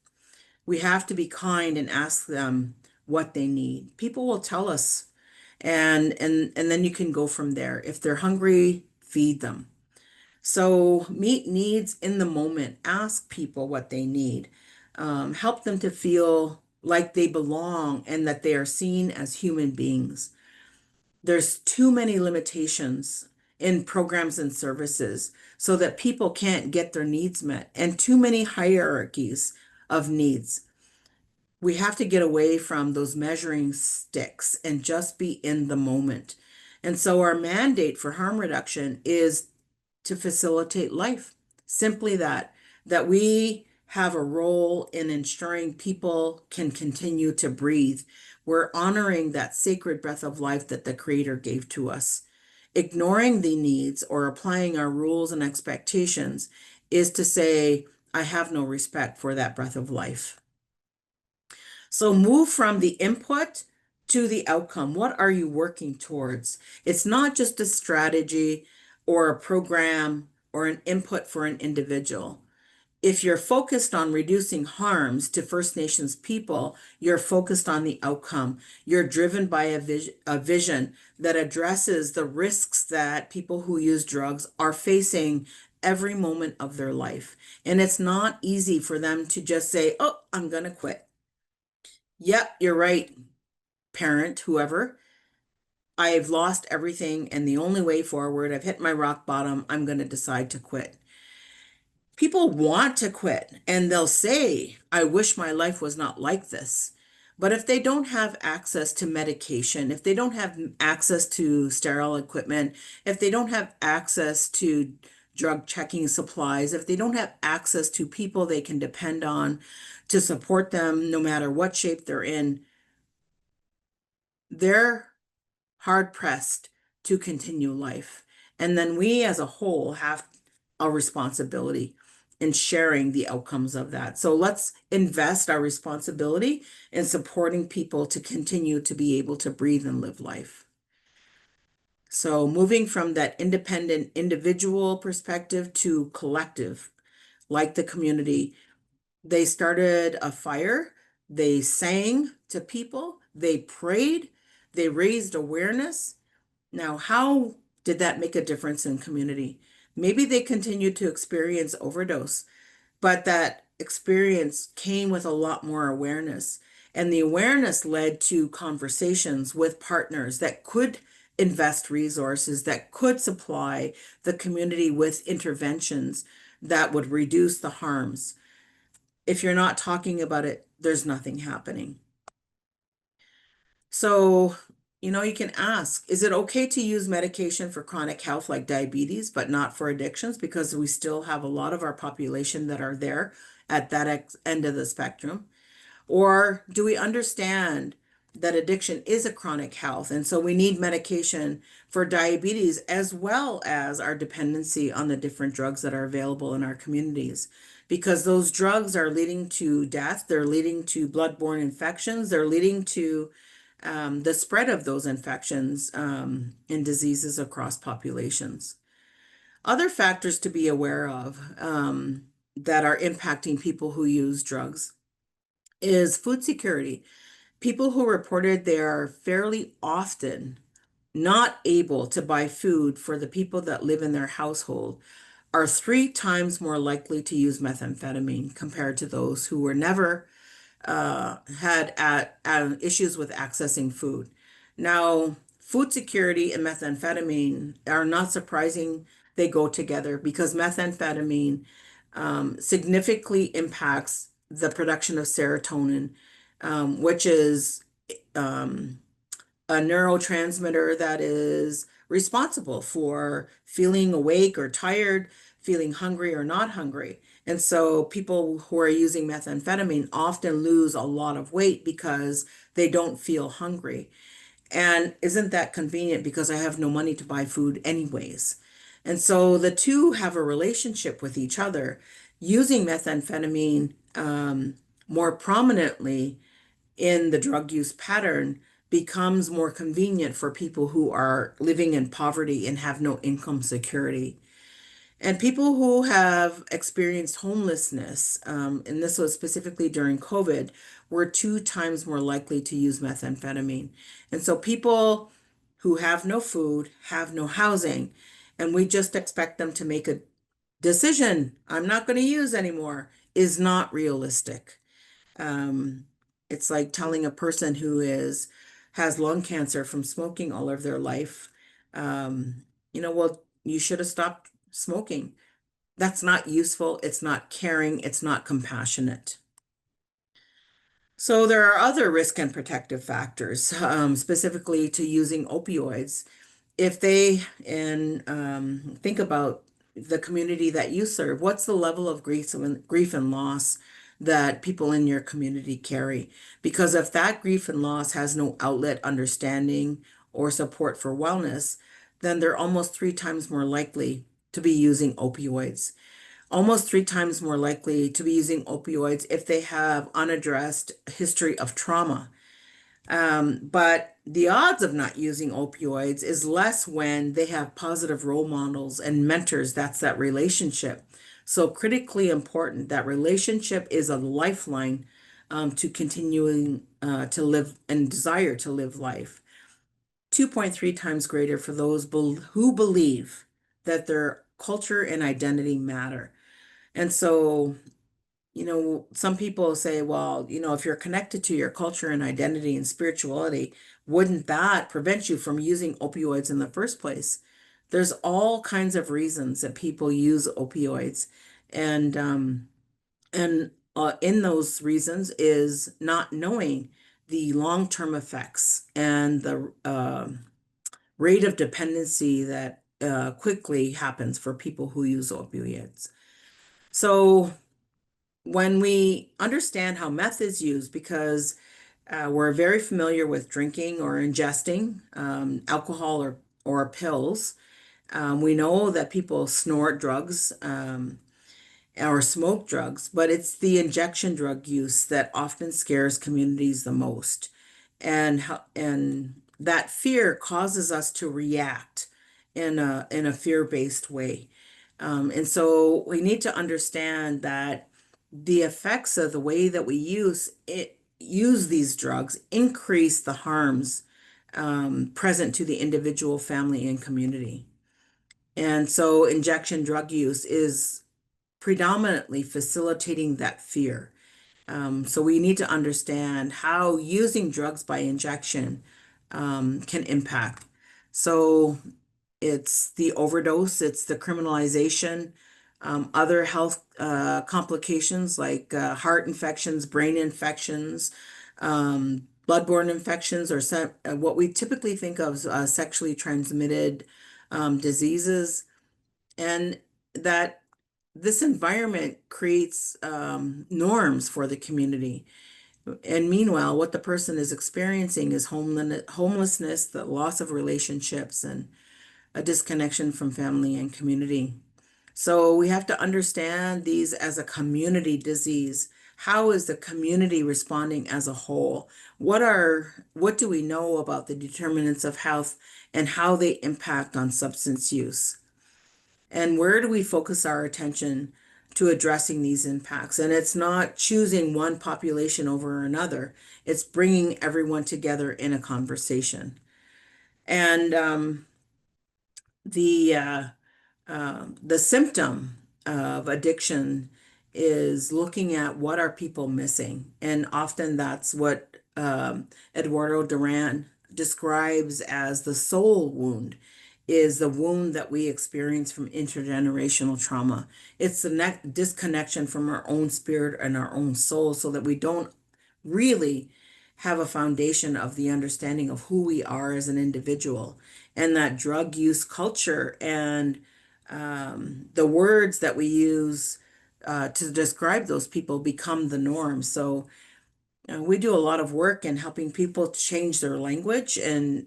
we have to be kind and ask them what they need. People will tell us, and then you can go from there. If they're hungry, feed them. So meet needs in the moment. Ask people what they need. Help them to feel like they belong and that they are seen as human beings. There's too many limitations in programs and services so that people can't get their needs met, and too many hierarchies of needs. We have to get away from those measuring sticks and just be in the moment. And so our mandate for harm reduction is to facilitate life. Simply that we have a role in ensuring people can continue to breathe. We're honoring that sacred breath of life that the Creator gave to us. Ignoring the needs or applying our rules and expectations is to say, I have no respect for that breath of life. So move from the input to the outcome. What are you working towards? It's not just a strategy or a program or an input for an individual. If you're focused on reducing harms to First Nations people, you're focused on the outcome. You're driven by a vision that addresses the risks that people who use drugs are facing every moment of their life. And it's not easy for them to just say, oh, I'm going to quit. Yep, you're right, parent, whoever. I've lost everything, and the only way forward, I've hit my rock bottom, I'm going to decide to quit. People want to quit, and they'll say, I wish my life was not like this. But if they don't have access to medication, if they don't have access to sterile equipment, if they don't have access to drug checking supplies, if they don't have access to people they can depend on to support them no matter what shape they're in, they're hard pressed to continue life. And then we as a whole have a responsibility in sharing the outcomes of that. So let's invest our responsibility in supporting people to continue to be able to breathe and live life. So moving from that independent individual perspective to collective, like the community, they started a fire, they sang to people, they prayed, they raised awareness. Now, how did that make a difference in community? Maybe they continued to experience overdose, but that experience came with a lot more awareness. And the awareness led to conversations with partners that could invest resources, that could supply the community with interventions that would reduce the harms. If you're not talking about it, there's nothing happening. So, you can ask, is it okay to use medication for chronic health like diabetes, but not for addictions? Because we still have a lot of our population that are there at that end of the spectrum. Or do we understand that addiction is a chronic health? And so we need medication for diabetes as well as our dependency on the different drugs that are available in our communities. Because those drugs are leading to death, they're leading to bloodborne infections, they're leading to the spread of those infections and diseases across populations. Other factors to be aware of that are impacting people who use drugs is food security. People who reported they are fairly often not able to buy food for the people that live in their household are 3 times more likely to use methamphetamine compared to those who were never had issues with accessing food. Now, food security and methamphetamine are not surprising. They go together because methamphetamine significantly impacts the production of serotonin, which is um, a neurotransmitter that is responsible for feeling awake or tired, feeling hungry or not hungry. And so people who are using methamphetamine often lose a lot of weight because they don't feel hungry. And isn't that convenient because I have no money to buy food anyways? And so the two have a relationship with each other. Using methamphetamine more prominently in the drug use pattern becomes more convenient for people who are living in poverty and have no income security. And people who have experienced homelessness, and this was specifically during COVID, were 2 times more likely to use methamphetamine. And so people who have no food, have no housing, and we just expect them to make a decision, I'm not going to use anymore, is not realistic. Um, it's like telling a person who has lung cancer from smoking all of their life, well, you should have stopped smoking. That's not useful. It's not caring. It's not compassionate. So there are other risk and protective factors, specifically to using opioids. If they and think about the community that you serve, what's the level of grief and loss that people in your community carry? Because if that grief and loss has no outlet, understanding, or support for wellness, then they're almost three times more likely to be using opioids. Almost three times more likely to be using opioids if they have unaddressed history of trauma. But the odds of not using opioids is less when they have positive role models and mentors. That's that relationship. So critically important, that relationship is a lifeline to continuing to live and desire to live life. 2.3 times greater for those who believe that their culture and identity matter. And so some people say, well, if you're connected to your culture and identity and spirituality, wouldn't that prevent you from using opioids in the first place? There's all kinds of reasons that people use opioids. And in those reasons is not knowing the long-term effects and the rate of dependency that quickly happens for people who use opioids. So when we understand how meth is used, because we're very familiar with drinking or ingesting alcohol or pills, we know that people snort drugs or smoke drugs, but it's the injection drug use that often scares communities the most. And that fear causes us to react in a fear-based way. And so we need to understand that the effects of the way that we use these drugs increase the harms present to the individual, family, and community. And so injection drug use is predominantly facilitating that fear. So we need to understand how using drugs by injection can impact. So it's the overdose, it's the criminalization, other health complications like heart infections, brain infections, bloodborne infections, or what we typically think of as sexually transmitted diseases. And that this environment creates norms for the community. And meanwhile, what the person is experiencing is homelessness, the loss of relationships, and a disconnection from family and community. So we have to understand these as a community disease. How is the community responding as a whole? What do we know about the determinants of health and how they impact on substance use? And where do we focus our attention to addressing these impacts? And it's not choosing one population over another, it's bringing everyone together in a conversation. And the the symptom of addiction is looking at what are people missing, and often that's what Eduardo Duran describes as the soul wound, is the wound that we experience from intergenerational trauma. It's the disconnection from our own spirit and our own soul, so that we don't really have a foundation of the understanding of who we are as an individual. And that drug use culture and the words that we use to describe those people become the norm. So we do a lot of work in helping people change their language and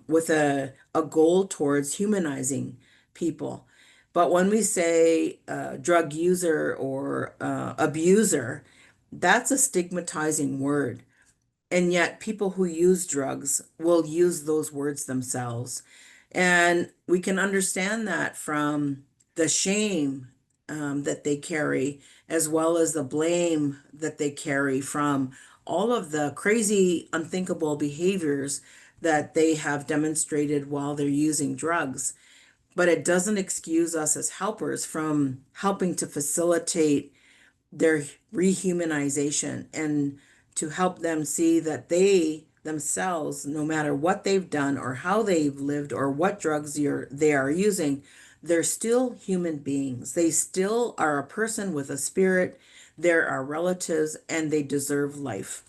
with a goal towards humanizing people. But when we say drug user or abuser, that's a stigmatizing word. And yet, people who use drugs will use those words themselves. And we can understand that from the shame that they carry, as well as the blame that they carry from all of the crazy, unthinkable behaviors that they have demonstrated while they're using drugs. But it doesn't excuse us as helpers from helping to facilitate their rehumanization and to help them see that they themselves, no matter what they've done or how they've lived or what drugs they are using, they're still human beings. They still are a person with a spirit. They're our relatives and they deserve life.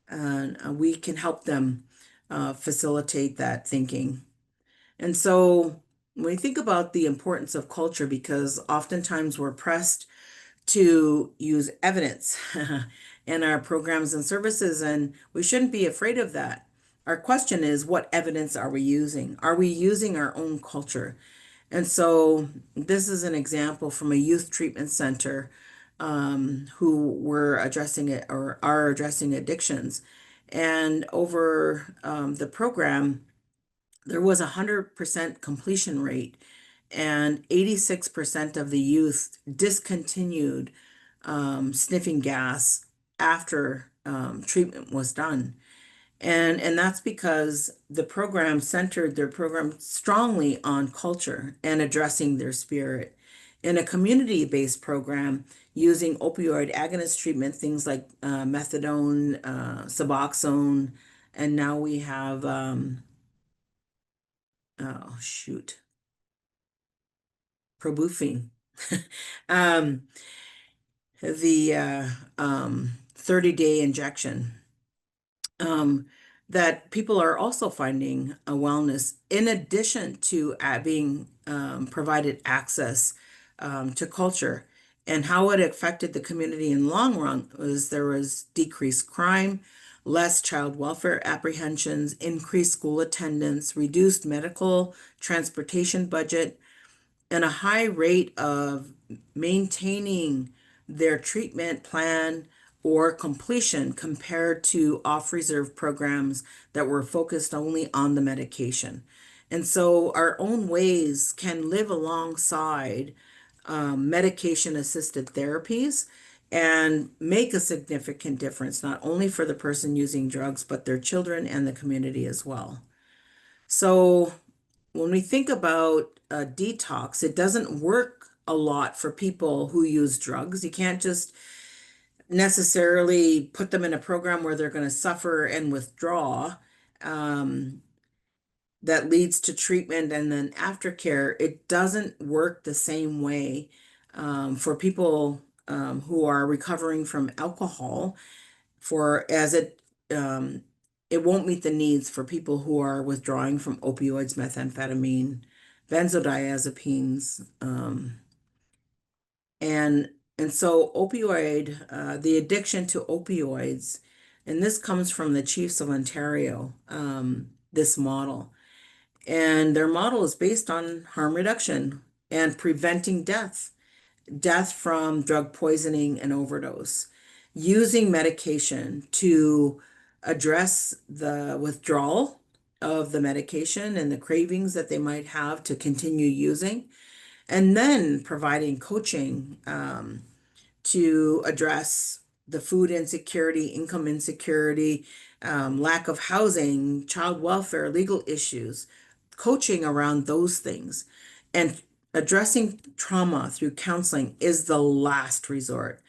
and we can help them facilitate that thinking. And so when we think about the importance of culture, because oftentimes we're pressed to use evidence in our programs and services, and we shouldn't be afraid of that. Our question is, what evidence are we using? Are we using our own culture? And so this is an example from a youth treatment center who were addressing it or are addressing addictions. And over the program, there was a 100% completion rate, and 86% of the youth discontinued sniffing gas after treatment was done. And that's because the program centered their program strongly on culture and addressing their spirit. In a community-based program using opioid agonist treatment, things like methadone, Suboxone, and now we have oh shoot, Probufene. um, the 30-day injection. Um, that people are also finding a wellness in addition to being provided access to culture. And how it affected the community in the long run was there was decreased crime, less child welfare apprehensions, increased school attendance, reduced medical transportation budget, and a high rate of maintaining their treatment plan or completion compared to off-reserve programs that were focused only on the medication. And so our own ways can live alongside medication-assisted therapies and make a significant difference, not only for the person using drugs, but their children and the community as well. So when we think about detox, it doesn't work a lot for people who use drugs. You can't just necessarily put them in a program where they're going to suffer and withdraw. Um, that leads to treatment and then aftercare. It doesn't work the same way for people who are recovering from alcohol for as um, it won't meet the needs for people who are withdrawing from opioids, methamphetamine, benzodiazepines, and and so the addiction to opioids, and this comes from the Chiefs of Ontario, this model. And their model is based on harm reduction and preventing death from drug poisoning and overdose, using medication to address the withdrawal of the medication and the cravings that they might have to continue using, and then providing coaching to address the food insecurity, income insecurity, lack of housing, child welfare, legal issues, coaching around those things. And addressing trauma through counseling is the last resort.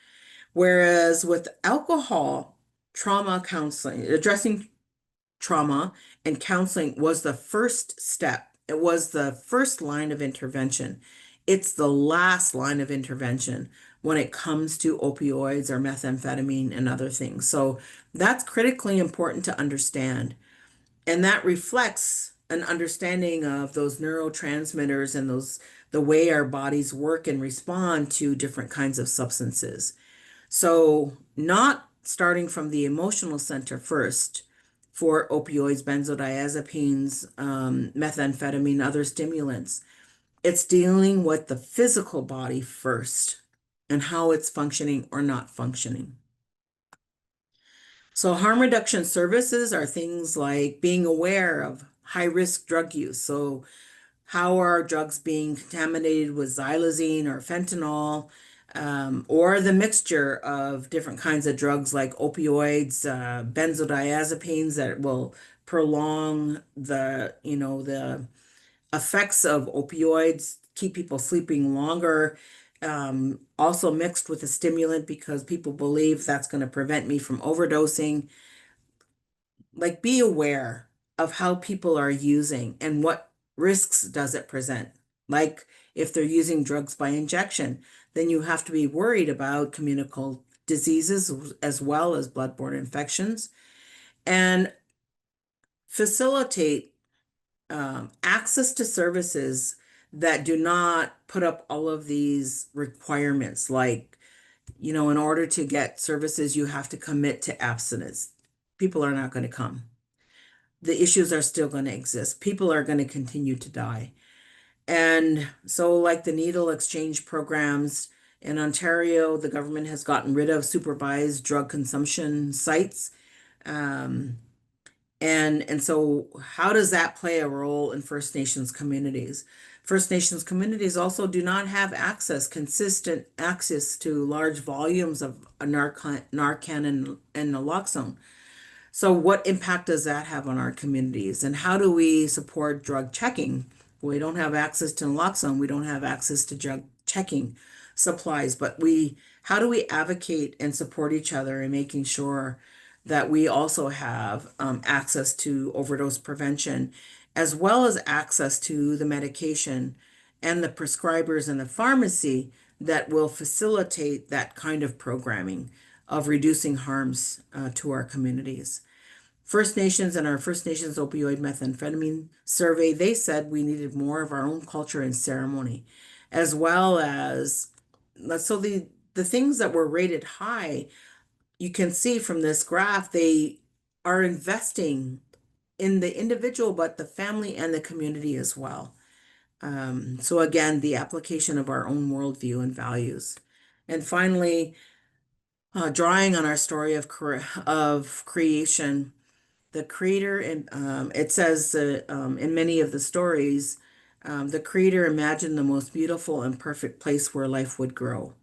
Whereas with alcohol, trauma counseling, addressing trauma and counseling was the first step. It was the first line of intervention. It's the last line of intervention when it comes to opioids or methamphetamine and other things. So that's critically important to understand. And that reflects an understanding of those neurotransmitters and the way our bodies work and respond to different kinds of substances. So, not starting from the emotional center first for opioids, benzodiazepines, methamphetamine, other stimulants. It's dealing with the physical body first and how it's functioning or not functioning. So, harm reduction services are things like being aware of high risk drug use. So, how are drugs being contaminated with xylazine or fentanyl, or the mixture of different kinds of drugs like opioids, benzodiazepines that will prolong the effects of opioids, keep people sleeping longer, also mixed with a stimulant because people believe that's going to prevent me from overdosing. Like, be aware of how people are using and what risks does it present. Like, if they're using drugs by injection, then you have to be worried about communicable diseases as well as bloodborne infections. and facilitate access to services that do not put up all of these requirements, like, in order to get services, you have to commit to abstinence. People are not going to come. The issues are still going to exist. People are going to continue to die. And so, like the needle exchange programs in Ontario, the government has gotten rid of supervised drug consumption sites. Um, and so how does that play a role in First Nations communities? First Nations communities also do not have consistent access to large volumes of Narcan and naloxone. So, what impact does that have on our communities? And how do we support drug checking? We don't have access to naloxone. We don't have access to drug checking supplies. But how do we advocate and support each other in making sure that we also have access to overdose prevention, as well as access to the medication and the prescribers and the pharmacy that will facilitate that kind of programming of reducing harms to our communities? First Nations and our First Nations opioid methamphetamine survey, they said we needed more of our own culture and ceremony, as well as so the things that were rated high, you can see from this graph, they are investing in the individual, but the family and the community as well. So again, the application of our own worldview and values. And finally, drawing on our story of creation, the creator, and it says in many of the stories, the creator imagined the most beautiful and perfect place where life would grow.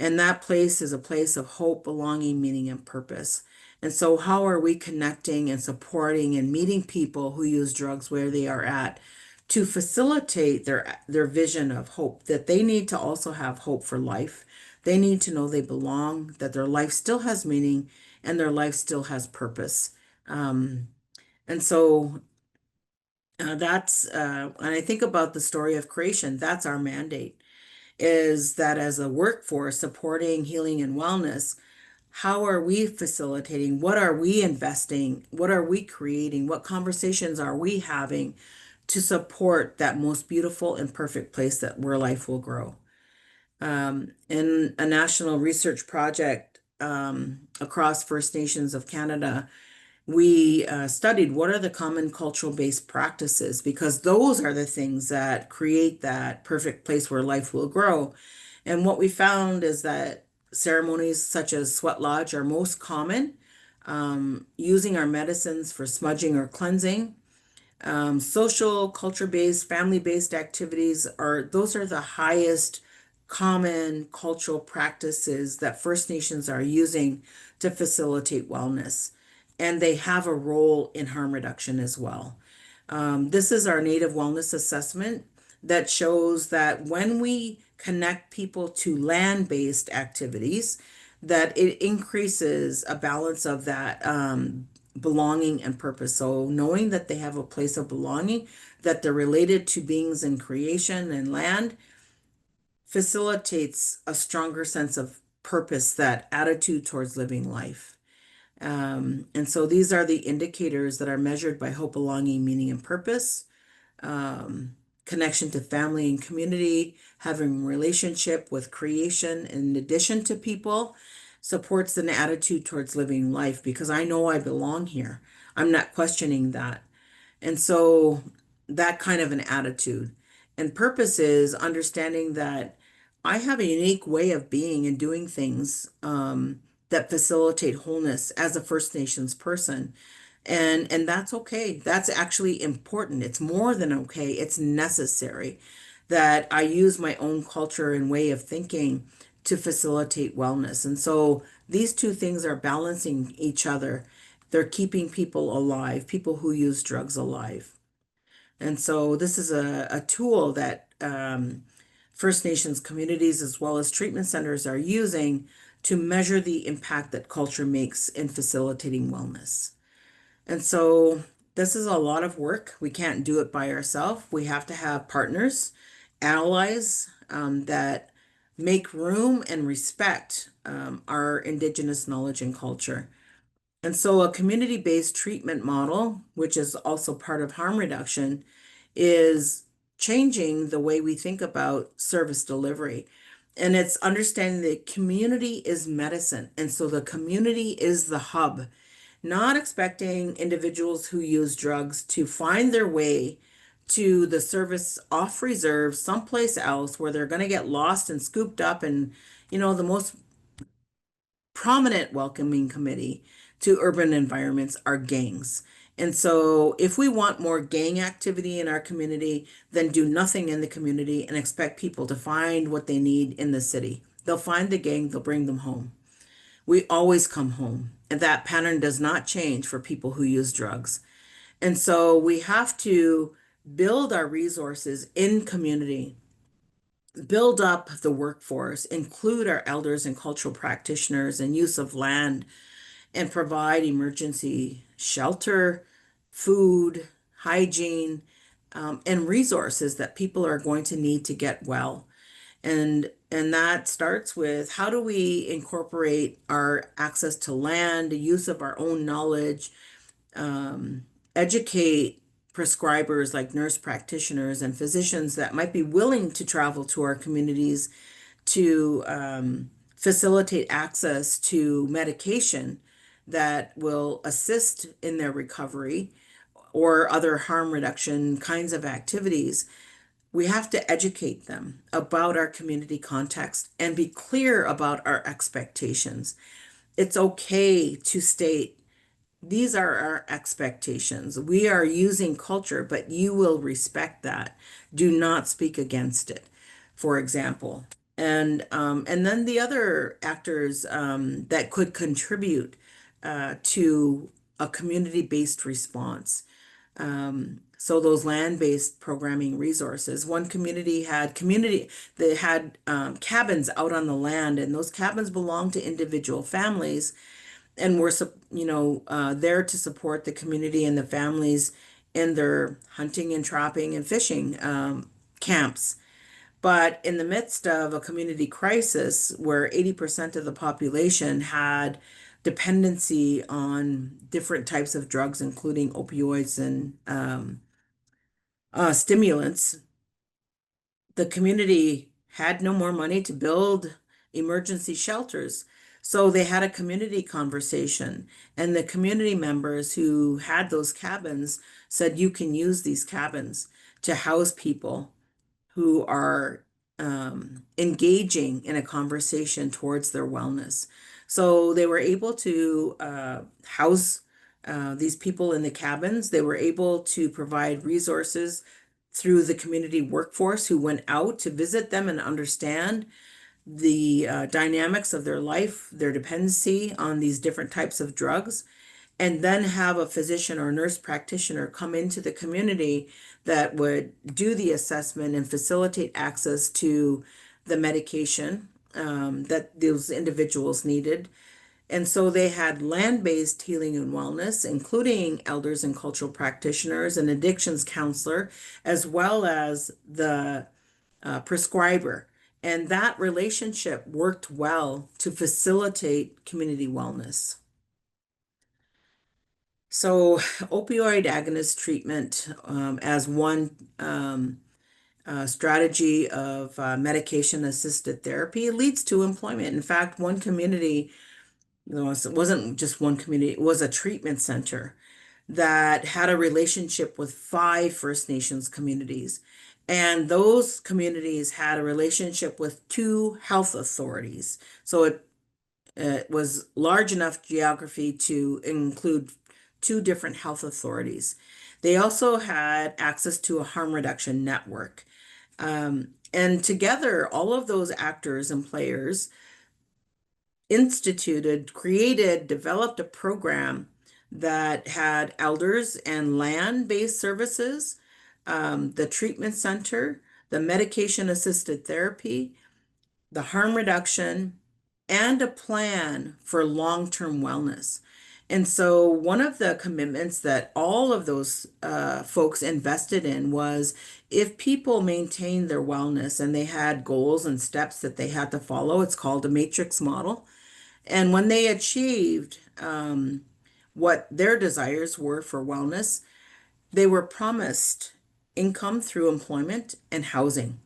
And that place is a place of hope, belonging, meaning, and purpose. And so, how are we connecting and supporting and meeting people who use drugs where they are at to facilitate their vision of hope, that they need to also have hope for life? They need to know they belong, that their life still has meaning, and their life still has purpose. Um, and so and I think about the story of creation, that's our mandate, is that as a workforce supporting healing and wellness, how are we facilitating? What are we investing? What are we creating? What conversations are we having to support that most beautiful and perfect place that where life will grow? In a national research project across First Nations of Canada, we studied what are the common cultural based practices, because those are the things that create that perfect place where life will grow. And what we found is that ceremonies such as sweat lodge are most common, using our medicines for smudging or cleansing. Social, culture-based, family-based activities are the highest common cultural practices that First Nations are using to facilitate wellness. And they have a role in harm reduction as well. This is our Native Wellness Assessment that shows that when we connect people to land-based activities, that it increases a balance of that belonging and purpose. So knowing that they have a place of belonging, that they're related to beings in creation and land, facilitates a stronger sense of purpose, that attitude towards living life. And so these are the indicators that are measured by hope, belonging, meaning, and purpose. Connection to family and community, having relationship with creation in addition to people, supports an attitude towards living life, because I know I belong here. I'm not questioning that. And so that kind of an attitude. And purpose is understanding that I have a unique way of being and doing things that facilitate wholeness as a First Nations person. And that's okay. That's actually important. It's more than okay. It's necessary that I use my own culture and way of thinking to facilitate wellness. And so these two things are balancing each other. They're keeping people alive, people who use drugs alive. And so this is a tool that First Nations communities as well as treatment centers are using to measure the impact that culture makes in facilitating wellness. And so this is a lot of work. We can't do it by ourselves. We have to have partners, allies that make room and respect our Indigenous knowledge and culture. And so a community-based treatment model, which is also part of harm reduction, is changing the way we think about service delivery. And it's understanding that community is medicine. And so the community is the hub, not expecting individuals who use drugs to find their way to the service off reserve someplace else where they're going to get lost and scooped up. And, the most prominent welcoming committee to urban environments are gangs. And so, if we want more gang activity in our community, then do nothing in the community and expect people to find what they need in the city. They'll find the gang, they'll bring them home. We always come home, and that pattern does not change for people who use drugs. And so, we have to build our resources in community, build up the workforce, include our elders and cultural practitioners and use of land, and provide emergency shelter, food, hygiene, and resources that people are going to need to get well. And that starts with how do we incorporate our access to land, the use of our own knowledge, educate prescribers like nurse practitioners and physicians that might be willing to travel to our communities to facilitate access to medication that will assist in their recovery or other harm reduction kinds of activities. We have to educate them about our community context and be clear about our expectations. It's okay to state these are our expectations. We are using culture, but you will respect that. Do not speak against it, for example. And then the other actors that could contribute to a community-based response. So those land-based programming resources. One they had cabins out on the land, and those cabins belonged to individual families and were there to support the community and the families in their hunting and trapping and fishing camps. But in the midst of a community crisis where 80% of the population had dependency on different types of drugs, including opioids and stimulants, the community had no more money to build emergency shelters. So they had a community conversation, and the community members who had those cabins said, you can use these cabins to house people who are engaging in a conversation towards their wellness. So they were able to house these people in the cabins. They were able to provide resources through the community workforce who went out to visit them and understand the dynamics of their life, their dependency on these different types of drugs, and then have a physician or nurse practitioner come into the community that would do the assessment and facilitate access to the medication that those individuals needed. And so they had land-based healing and wellness, including elders and cultural practitioners, an addictions counselor, as well as the prescriber. And that relationship worked well to facilitate community wellness. So, opioid agonist treatment as one strategy of medication assisted therapy leads to employment. In fact, one community, it wasn't just one community, it was a treatment center that had a relationship with 5 First Nations communities. And those communities had a relationship with 2 health authorities. So it was large enough geography to include 2 different health authorities. They also had access to a harm reduction network. And together, all of those actors and players instituted, created, developed a program that had elders and land-based services, the treatment center, the medication-assisted therapy, the harm reduction, and a plan for long-term wellness. And so one of the commitments that all of those folks invested in was if people maintained their wellness and they had goals and steps that they had to follow, it's called a matrix model. And when they achieved what their desires were for wellness, they were promised income through employment and housing.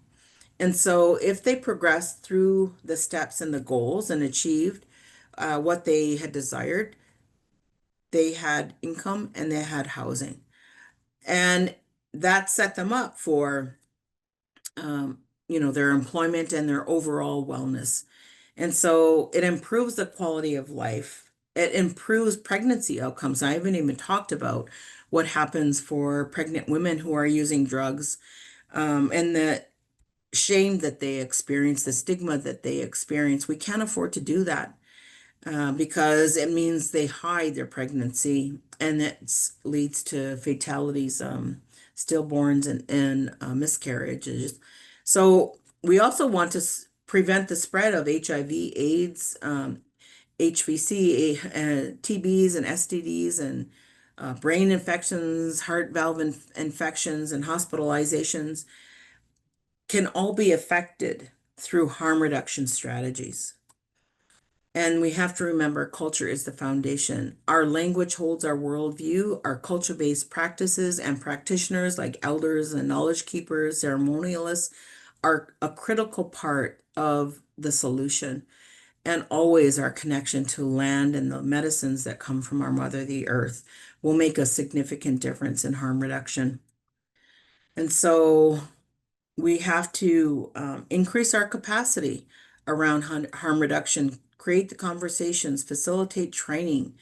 And so, if they progressed through the steps and the goals and achieved what they had desired, they had income and they had housing. And that set them up for, their employment and their overall wellness. And so it improves the quality of life. It improves pregnancy outcomes. I haven't even talked about what happens for pregnant women who are using drugs, and the shame that they experience, the stigma that they experience. We can't afford to do that because it means they hide their pregnancy and it leads to fatalities, stillborns, and miscarriages. So we also want to prevent the spread of HIV, AIDS, HVC, TBs, and STDs, and brain infections, heart valve infections, and hospitalizations can all be affected through harm reduction strategies. And we have to remember culture is the foundation. Our language holds our worldview. Our culture-based practices and practitioners like elders and knowledge keepers, ceremonialists, are a critical part of the solution. And always our connection to land and the medicines that come from our mother, the earth, will make a significant difference in harm reduction. And so we have to increase our capacity around harm reduction, create the conversations, facilitate training,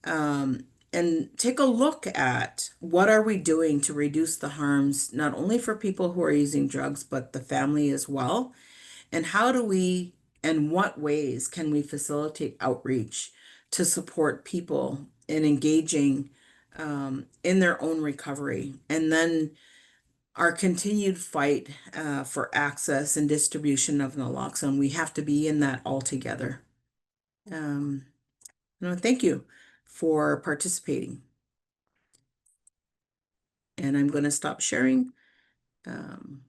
and take a look at what are we doing to reduce the harms, not only for people who are using drugs, but the family as well. And how do we, and what ways can we facilitate outreach to support people in engaging in their own recovery? And then our continued fight for access and distribution of naloxone, we have to be in that all together. Um, Thank you for participating. And I'm going to stop sharing. Um,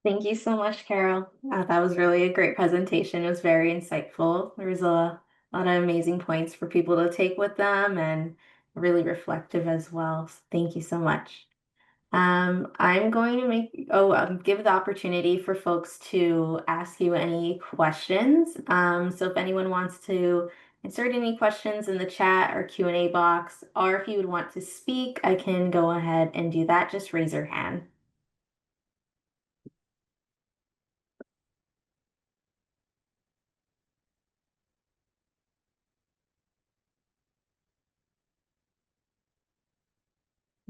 Thank you so much, Carol. That was really a great presentation. It was very insightful. There was a lot of amazing points for people to take with them and really reflective as well. So thank you so much. I'm going to give the opportunity for folks to ask you any questions. So if anyone wants to insert any questions in the chat or Q&A box, or if you would want to speak, I can go ahead and do that. Just raise your hand.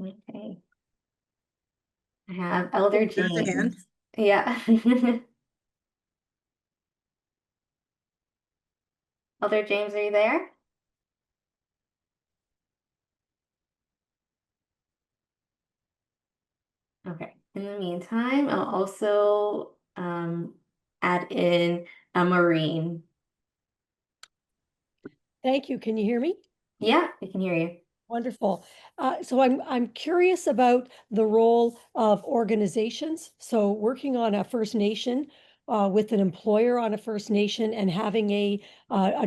Okay. I have Elder oh, there's a hand. James. Yeah. Elder James, are you there? Okay. In the meantime, I'll also add in a Marine. Thank you. Can you hear me? Yeah, I can hear you. Wonderful. So I'm curious about the role of organizations. So working on a First Nation with an employer on a First Nation and having a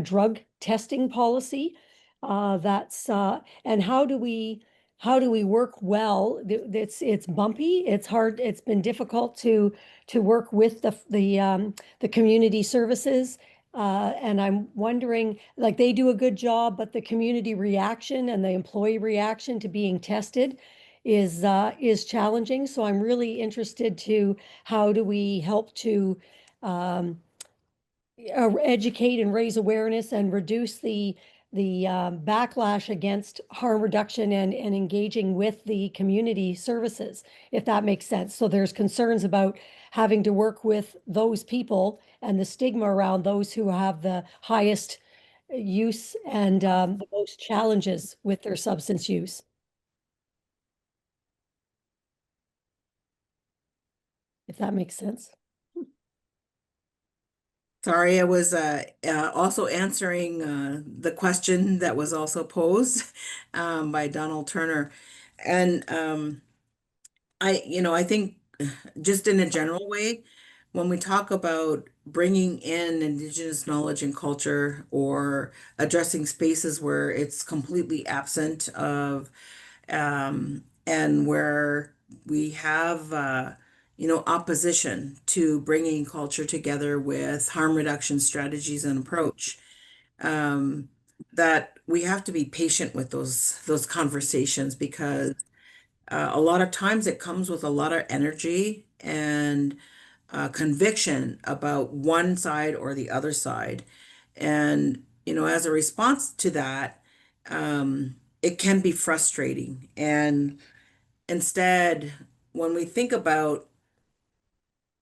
drug testing policy. And how do we work well? It's bumpy. It's hard. It's been difficult to work with the community services. And I'm wondering, like, they do a good job, but the community reaction and the employee reaction to being tested is challenging. So I'm really interested to how do we help to um, educate and raise awareness and reduce the backlash against harm reduction and engaging with the community services, if that makes sense. So there's concerns about having to work with those people and the stigma around those who have the highest use and the most challenges with their substance use, if that makes sense. Sorry, I was also answering the question that was also posed by Donald Turner. And I think just in a general way, when we talk about bringing in Indigenous knowledge and culture or addressing spaces where it's completely absent of, and where we have, opposition to bringing culture together with harm reduction strategies and approach, um, that we have to be patient with those conversations because a lot of times it comes with a lot of energy and conviction about one side or the other side. And, as a response to that, it can be frustrating. And instead, when we think about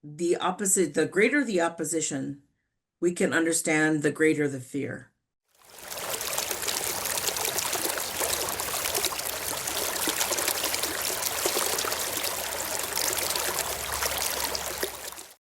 the opposite, the greater the opposition, we can understand the greater the fear.